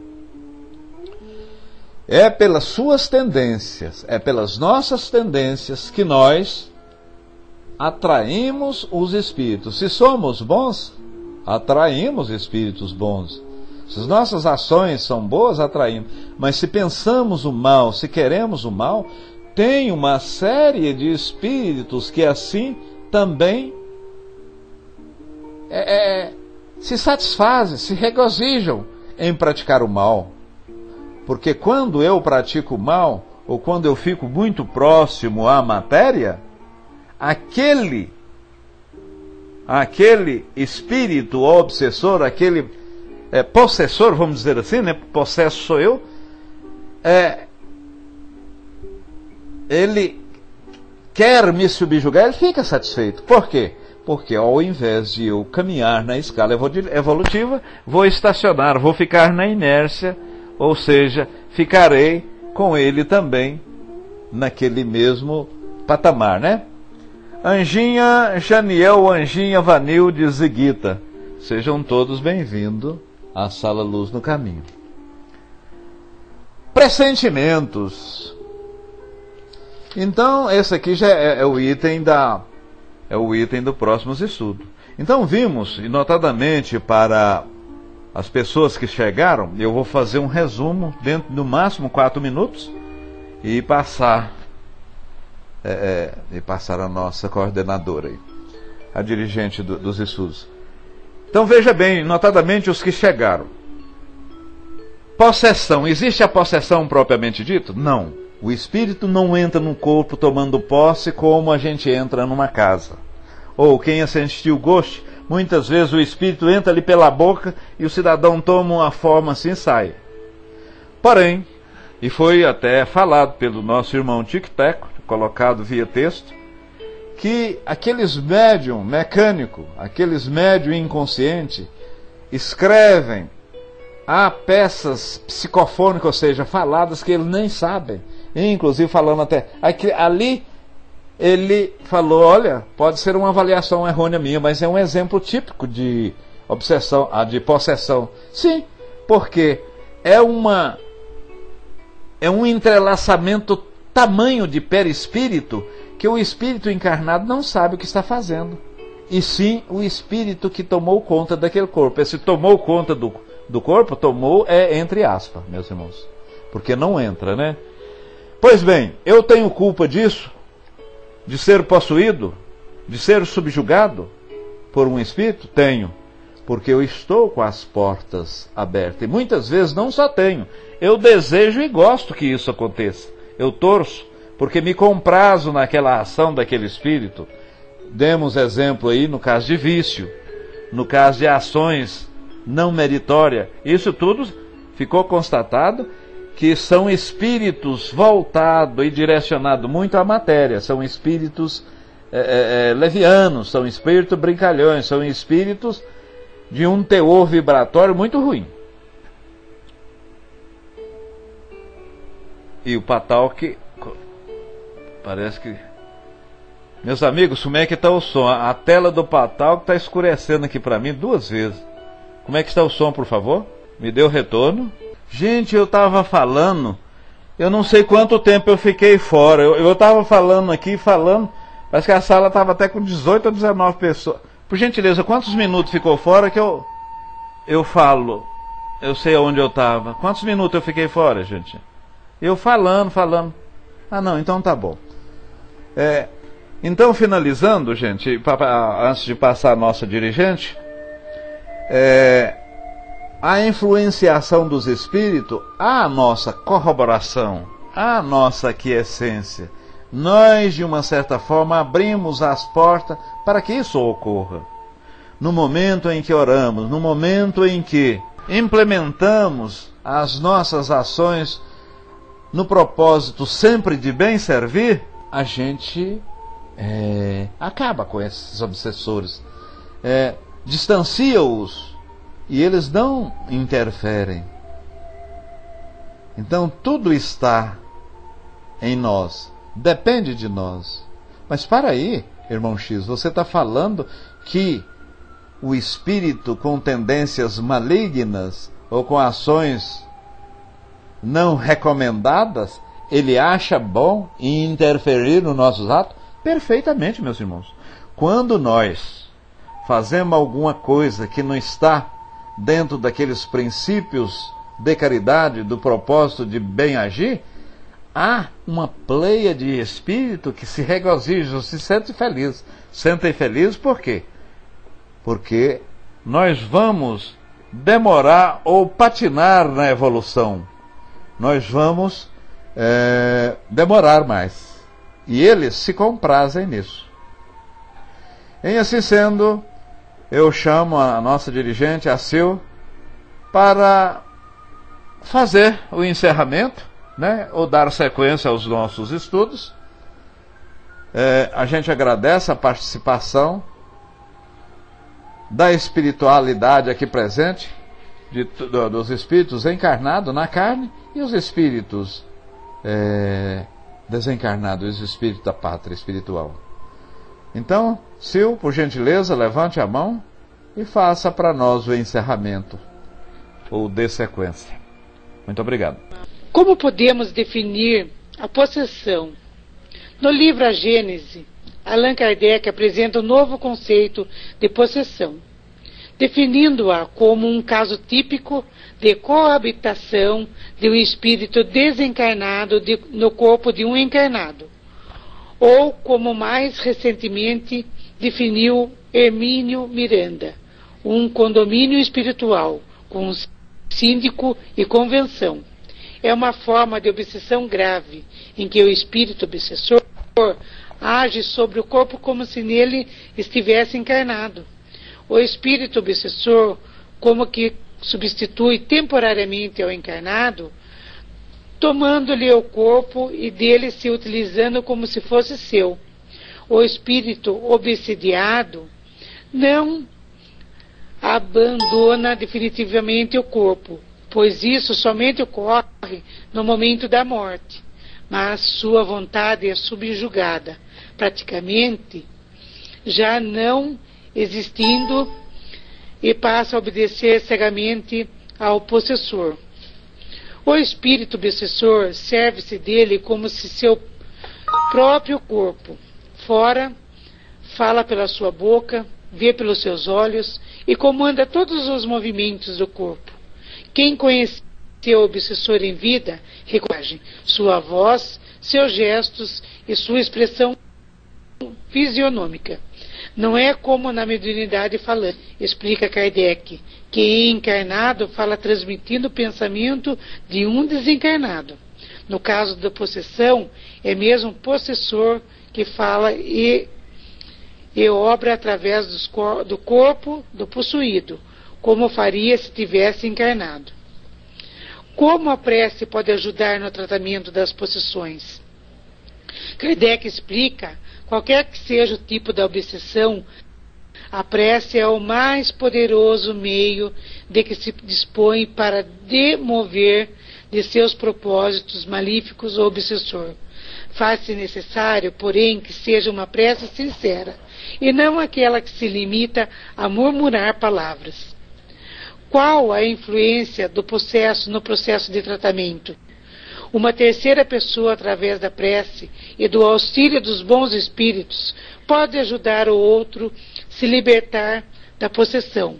É pelas suas tendências, é pelas nossas tendências que nós atraímos os espíritos. Se somos bons, atraímos espíritos bons. Se as nossas ações são boas, atraímos. Mas se pensamos o mal, se queremos o mal, tem uma série de espíritos que assim também se satisfazem, se regozijam em praticar o mal. Porque quando eu pratico o mal, ou quando eu fico muito próximo à matéria, aquele espírito obsessor, aquele possessor, vamos dizer assim, né? Possesso sou eu, ele quer me subjugar, ele fica satisfeito. Por quê? Porque ao invés de eu caminhar na escala evolutiva, vou estacionar, vou ficar na inércia, ou seja, ficarei com ele também naquele mesmo patamar, né? Anjinha Janiel, Anjinha Vanilde Ziguita, sejam todos bem-vindos à Sala Luz no Caminho. Pressentimentos. Então, esse aqui já é o item do próximo estudo. Então vimos, e notadamente para as pessoas que chegaram, eu vou fazer um resumo dentro do máximo 4 minutos e passar a nossa coordenadora aí, a dirigente dos estudos. Então veja bem, notadamente os que chegaram. possessão. Existe a possessão propriamente dito? Não. O espírito não entra no corpo tomando posse como a gente entra numa casa. Ou quem assistiu Ghost, muitas vezes o espírito entra ali pela boca e o cidadão toma uma forma assim e sai. Porém, e foi até falado pelo nosso irmão Tic-Teco, colocado via texto, que aqueles médium mecânico, aqueles médium inconsciente, escrevem há peças psicofônicas, ou seja, faladas que eles nem sabem. Inclusive falando até... Ali ele falou, olha, pode ser uma avaliação errônea minha, mas é um exemplo típico de obsessão, de possessão. Sim, porque é um entrelaçamento tamanho de perispírito que o espírito encarnado não sabe o que está fazendo. E sim o espírito que tomou conta daquele corpo. Esse tomou conta do corpo, tomou entre aspas, meus irmãos. Porque não entra, né? Pois bem, eu tenho culpa disso? De ser possuído? De ser subjugado por um espírito? Tenho. Porque eu estou com as portas abertas. E muitas vezes não só tenho. Eu desejo e gosto que isso aconteça. Eu torço, porque me comprazo naquela ação daquele espírito. Demos exemplo aí no caso de vício, no caso de ações não meritórias. Isso tudo ficou constatado que são espíritos voltados e direcionados muito à matéria. São espíritos levianos, são espíritos brincalhões, são espíritos de um teor vibratório muito ruim. E o Patalque, parece que... Meus amigos, como é que está o som? A tela do Patalque está escurecendo aqui para mim 2 vezes. Como é que está o som, por favor? Me dê o retorno. Gente, eu estava falando, eu não sei quanto tempo eu fiquei fora. Eu estava falando aqui, parece que a sala estava até com 18 ou 19 pessoas. Por gentileza, quantos minutos ficou fora que eu falo? Eu sei onde eu estava. Quantos minutos eu fiquei fora, gente? Eu falando. Ah, não, então tá bom. Então, finalizando, gente, antes de passar a nossa dirigente, a influenciação dos espíritos, a nossa corroboração, a nossa aquiescência. Nós, de uma certa forma, abrimos as portas para que isso ocorra. No momento em que oramos, no momento em que implementamos as nossas ações no propósito sempre de bem servir, a gente acaba com esses obsessores, distancia-os e eles não interferem. Então tudo está em nós, depende de nós. Mas para aí, irmão X, você está falando que o espírito com tendências malignas ou com ações não recomendadas, ele acha bom interferir nos nossos atos? Perfeitamente, meus irmãos. Quando nós fazemos alguma coisa que não está dentro daqueles princípios de caridade, do propósito de bem agir, há uma pleia de espírito que se regozijam, se sentem felizes. Sentem felizes por quê? Porque nós vamos demorar ou patinar na evolução. Nós vamos demorar mais. E eles se comprazem nisso. Em assim sendo, eu chamo a nossa dirigente, a Sil, para fazer o encerramento, né, ou dar sequência aos nossos estudos. A gente agradece a participação da espiritualidade aqui presente, dos espíritos encarnados na carne e os espíritos desencarnados, os espíritos da pátria espiritual. Então, Sil, por gentileza, levante a mão e faça para nós o encerramento, ou dê sequência. Muito obrigado. Como podemos definir a possessão? No livro A Gênese, Allan Kardec apresenta um novo conceito de possessão, definindo-a como um caso típico de coabitação de um espírito desencarnado no corpo de um encarnado, ou como mais recentemente definiu Hermínio Miranda, um condomínio espiritual com síndico e convenção. É uma forma de obsessão grave, em que o espírito obsessor age sobre o corpo como se nele estivesse encarnado. O espírito obsessor, como que substitui temporariamente ao encarnado, tomando-lhe o corpo e dele se utilizando como se fosse seu. O espírito obsediado não abandona definitivamente o corpo, pois isso somente ocorre no momento da morte, mas sua vontade é subjugada, praticamente já não existindo, e passa a obedecer cegamente ao possessor. O espírito obsessor serve-se dele como se seu próprio corpo. Fora, fala pela sua boca, vê pelos seus olhos e comanda todos os movimentos do corpo. Quem conheceu o obsessor em vida, reconhece sua voz, seus gestos e sua expressão fisionômica. Não é como na mediunidade falante, explica Kardec, que encarnado fala transmitindo o pensamento de um desencarnado. No caso da possessão, é mesmo o possessor que fala e obra através do corpo do possuído, como faria se tivesse encarnado. Como a prece pode ajudar no tratamento das possessões? Kardec explica, qualquer que seja o tipo da obsessão, a prece é o mais poderoso meio de que se dispõe para demover de seus propósitos malíficos o obsessor. Faz-se necessário, porém, que seja uma prece sincera, e não aquela que se limita a murmurar palavras. Qual a influência do possesso no processo de tratamento? Uma terceira pessoa, através da prece e do auxílio dos bons espíritos, pode ajudar o outro a se libertar da possessão,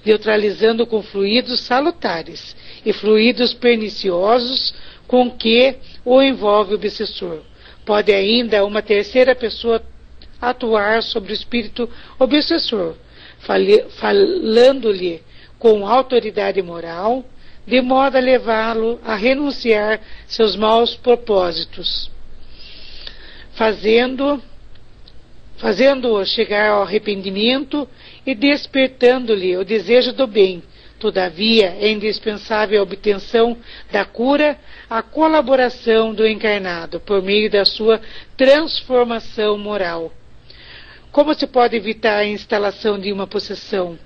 neutralizando com fluidos salutares e fluidos perniciosos com que o envolve o obsessor. Pode ainda uma terceira pessoa atuar sobre o espírito obsessor, falando-lhe com autoridade moral, de modo a levá-lo a renunciar seus maus propósitos, fazendo-o chegar ao arrependimento e despertando-lhe o desejo do bem. Todavia, é indispensável a obtenção da cura, a colaboração do encarnado, por meio da sua transformação moral. Como se pode evitar a instalação de uma possessão?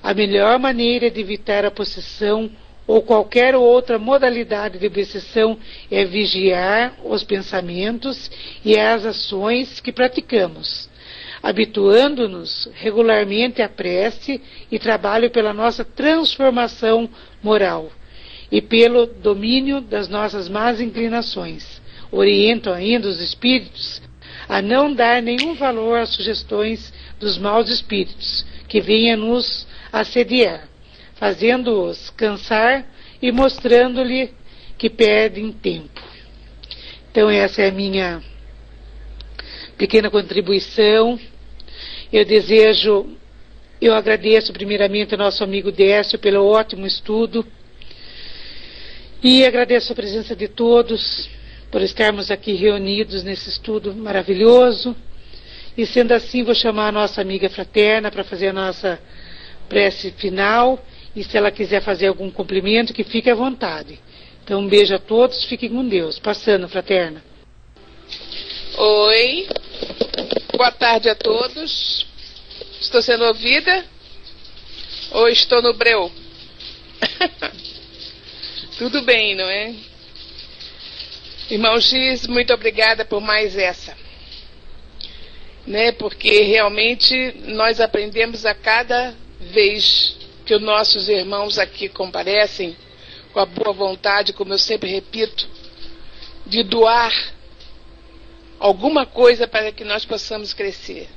A melhor maneira de evitar a possessão ou qualquer outra modalidade de obsessão é vigiar os pensamentos e as ações que praticamos, habituando-nos regularmente à prece e trabalho pela nossa transformação moral e pelo domínio das nossas más inclinações. Orientam ainda os espíritos a não dar nenhum valor às sugestões dos maus espíritos que venham nos assediar, fazendo-os cansar e mostrando-lhe que perdem tempo. Então essa é a minha pequena contribuição. Eu agradeço primeiramente ao nosso amigo Décio pelo ótimo estudo e agradeço a presença de todos por estarmos aqui reunidos nesse estudo maravilhoso. E sendo assim, vou chamar a nossa amiga fraterna para fazer a nossa prece final, e se ela quiser fazer algum cumprimento, que fique à vontade. Então um beijo a todos, fiquem com Deus. Passando, fraterna. Oi, boa tarde a todos. Estou sendo ouvida? Ou estou no breu? Tudo bem, não é? Irmão X, muito obrigada por mais essa. Né? Porque realmente nós aprendemos a cada vez que os nossos irmãos aqui comparecem com a boa vontade, como eu sempre repito, de doar alguma coisa para que nós possamos crescer.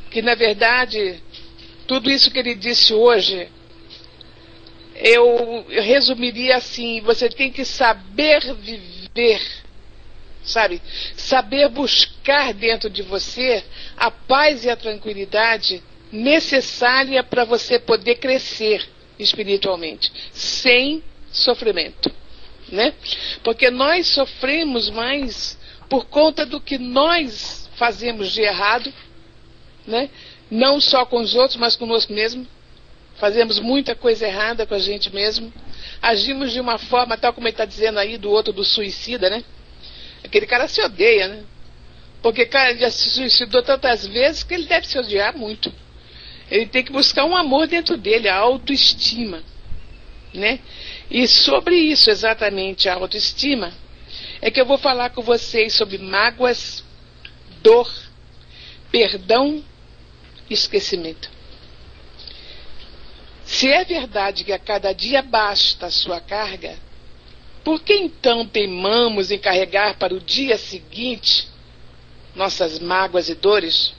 Que na verdade, tudo isso que ele disse hoje, eu resumiria assim: você tem que saber viver, sabe? Saber buscar dentro de você a paz e a tranquilidade necessária para você poder crescer espiritualmente, sem sofrimento, né? Porque nós sofremos mais por conta do que nós fazemos de errado, né? Não só com os outros, mas conosco mesmo. Fazemos muita coisa errada com a gente mesmo. Agimos de uma forma, tal como ele está dizendo aí, do outro, do suicida, né? Aquele cara se odeia, né? Porque o cara já se suicidou tantas vezes que ele deve se odiar muito. Ele tem que buscar um amor dentro dele, a autoestima, né? E sobre isso, exatamente, a autoestima, é que eu vou falar com vocês sobre mágoas, dor, perdão e esquecimento. Se é verdade que a cada dia basta a sua carga, por que então teimamos em carregar para o dia seguinte nossas mágoas e dores?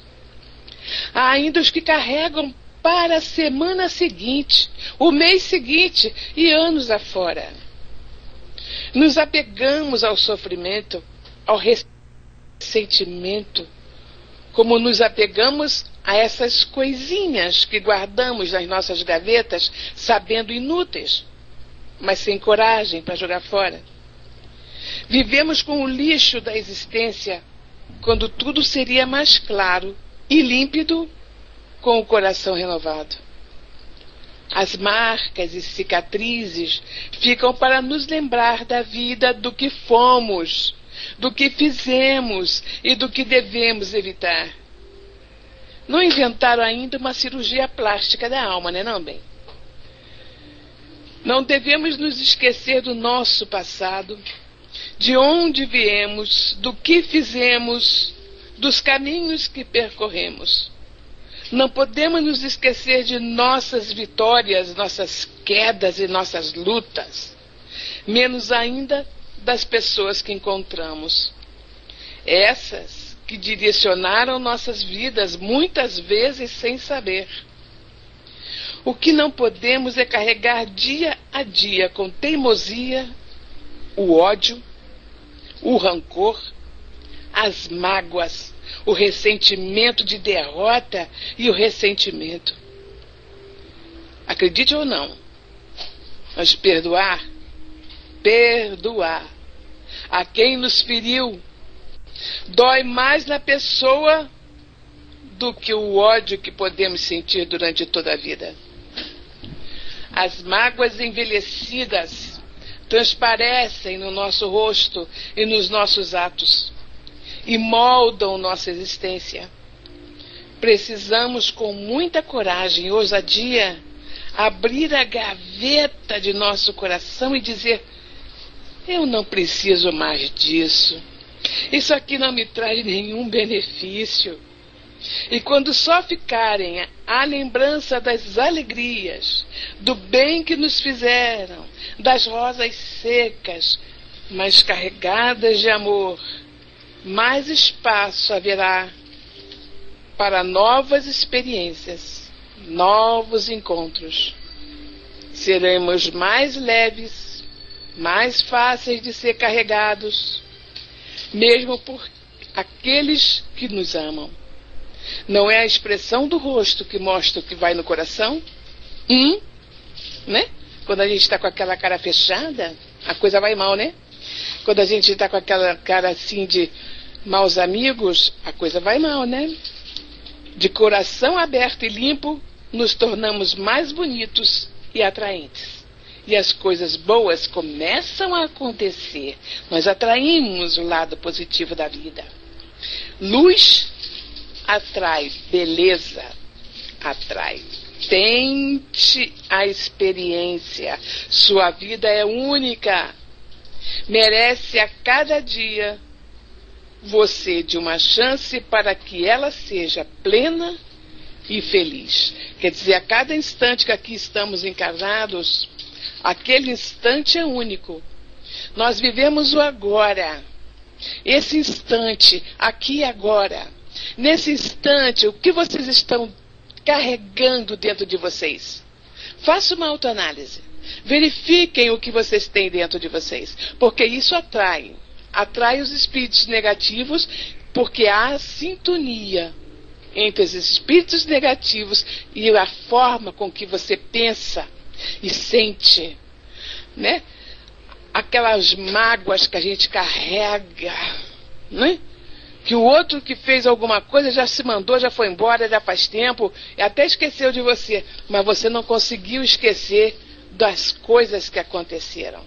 Há ainda os que carregam para a semana seguinte, o mês seguinte e anos afora. Nos apegamos ao sofrimento, ao ressentimento, como nos apegamos a essas coisinhas que guardamos nas nossas gavetas, sabendo inúteis, mas sem coragem para jogar fora. Vivemos com o lixo da existência, quando tudo seria mais claro e límpido com o coração renovado. As marcas e cicatrizes ficam para nos lembrar da vida, do que fomos, do que fizemos e do que devemos evitar. Não inventaram ainda uma cirurgia plástica da alma, né, não, bem? Não devemos nos esquecer do nosso passado, de onde viemos, do que fizemos, dos caminhos que percorremos. Não podemos nos esquecer de nossas vitórias, nossas quedas e nossas lutas, menos ainda das pessoas que encontramos. Essas que direcionaram nossas vidas muitas vezes sem saber. O que não podemos é carregar dia a dia com teimosia o ódio, o rancor, as mágoas, o ressentimento de derrota e o ressentimento. Acredite ou não, mas perdoar a quem nos feriu dói mais na pessoa do que o ódio que podemos sentir durante toda a vida. As mágoas envelhecidas transparecem no nosso rosto e nos nossos atos e moldam nossa existência. Precisamos, com muita coragem e ousadia, abrir a gaveta de nosso coração e dizer: eu não preciso mais disso. Isso aqui não me traz nenhum benefício. E quando só ficarem a lembrança das alegrias, do bem que nos fizeram, das rosas secas, mas carregadas de amor, mais espaço haverá para novas experiências, novos encontros. Seremos mais leves, mais fáceis de ser carregados, mesmo por aqueles que nos amam. Não é a expressão do rosto que mostra o que vai no coração? Né? Quando a gente está com aquela cara fechada, a coisa vai mal, né? Quando a gente está com aquela cara assim de maus amigos, a coisa vai mal, né? De coração aberto e limpo, nos tornamos mais bonitos e atraentes. E as coisas boas começam a acontecer. Nós atraímos o lado positivo da vida. Luz atrai, beleza atrai. Tente a experiência. Sua vida é única. Merece a cada dia você de uma chance para que ela seja plena e feliz. Quer dizer, a cada instante que aqui estamos encarnados, aquele instante é único. Nós vivemos o agora. Esse instante, aqui e agora. Nesse instante, o que vocês estão carregando dentro de vocês? Faça uma autoanálise. Verifiquem o que vocês têm dentro de vocês. Porque isso atrai. Atrai os espíritos negativos, porque há sintonia entre os espíritos negativos e a forma com que você pensa. e sente, né? Aquelas mágoas que a gente carrega, né? Que o outro que fez alguma coisa já se mandou, já foi embora, já faz tempo, e até esqueceu de você, mas você não conseguiu esquecer das coisas que aconteceram.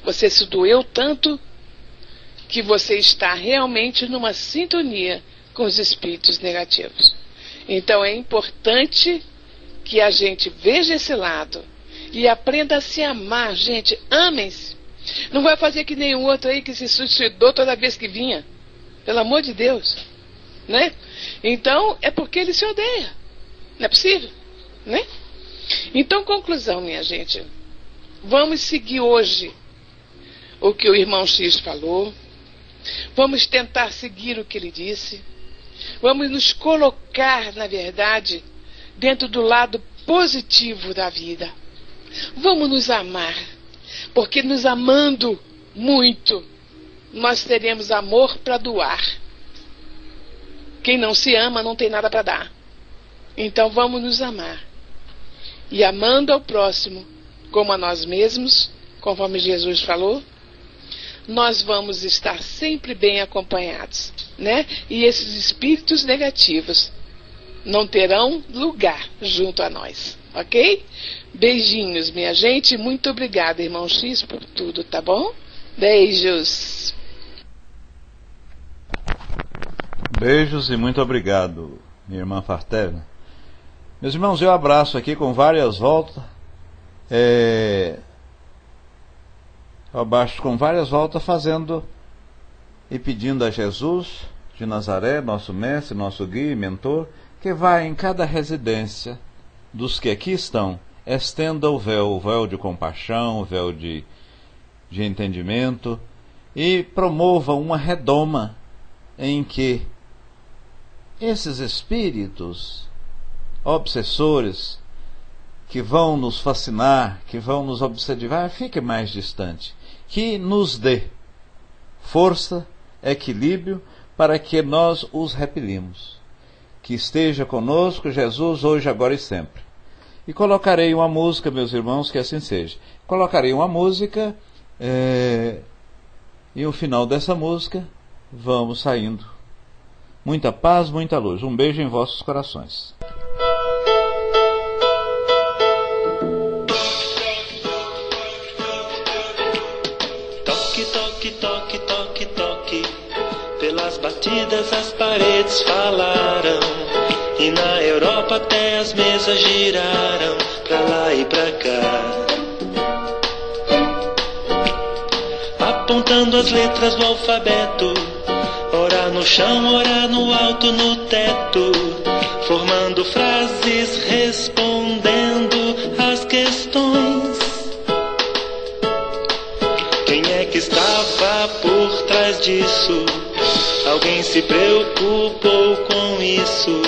Você se doeu tanto que você está realmente numa sintonia com os espíritos negativos. Então é importante que a gente veja esse lado e aprenda a se amar. Gente, amem-se. Não vai fazer que nem o outro aí que se suicidou toda vez que vinha. Pelo amor de Deus, né? Então é porque ele se odeia. Não é possível, né? Então, conclusão, minha gente. Vamos seguir hoje o que o irmão X falou. Vamos tentar seguir o que ele disse. Vamos nos colocar, na verdade, dentro do lado positivo da vida. Vamos nos amar, porque nos amando muito, nós teremos amor para doar. Quem não se ama não tem nada para dar. Então vamos nos amar. E amando ao próximo como a nós mesmos, conforme Jesus falou, nós vamos estar sempre bem acompanhados, né? E esses espíritos negativos não terão lugar junto a nós, ok? Beijinhos, minha gente. Muito obrigada, irmão X, por tudo, tá bom? Beijos. Beijos e muito obrigado, minha irmã Fartelli. Meus irmãos, eu abraço aqui com várias voltas. Eu abaixo com várias voltas fazendo e pedindo a Jesus de Nazaré, nosso mestre, nosso guia e mentor, que vá em cada residência dos que aqui estão, estenda o véu de compaixão, o véu de entendimento, e promova uma redoma em que esses espíritos obsessores que vão nos fascinar, que vão nos obsediar, fique mais distante, que nos dê força, equilíbrio, para que nós os repelimos. Que esteja conosco Jesus hoje, agora e sempre. E colocarei uma música, meus irmãos, que assim seja. Colocarei uma música e no final dessa música vamos saindo. Muita paz, muita luz. Um beijo em vossos corações. Toque, toque, toque, toque, toque. Pelas batidas as paredes falaram, e na Europa até as mesas giraram pra lá e pra cá, apontando as letras do alfabeto, ora no chão, ora no alto, no teto, formando frases, respondendo às questões. Quem é que estava por trás disso? Alguém se preocupou com isso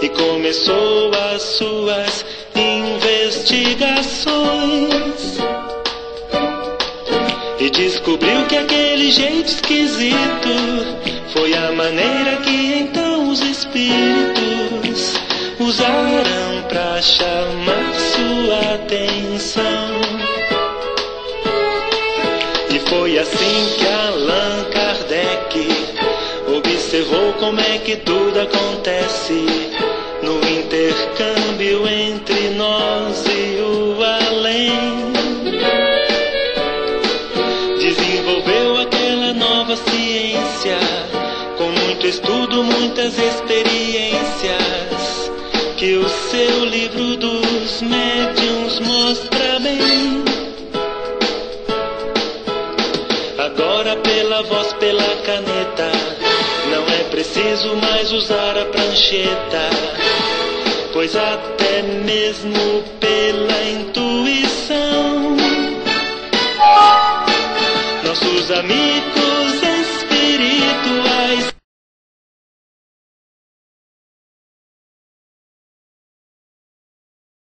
e começou as suas investigações. E descobriu que aquele jeito esquisito foi a maneira que então os espíritos usaram pra chamar sua atenção. E foi assim que Allan Kardec observou como é que tudo acontece no intercâmbio entre nós e o além. Desenvolveu aquela nova ciência com muito estudo, muitas experiências, que o seu livro dos médiuns mostra bem. Agora pela voz, pela caneta, não é preciso mais usar a prancheta, pois até mesmo pela intuição nossos amigos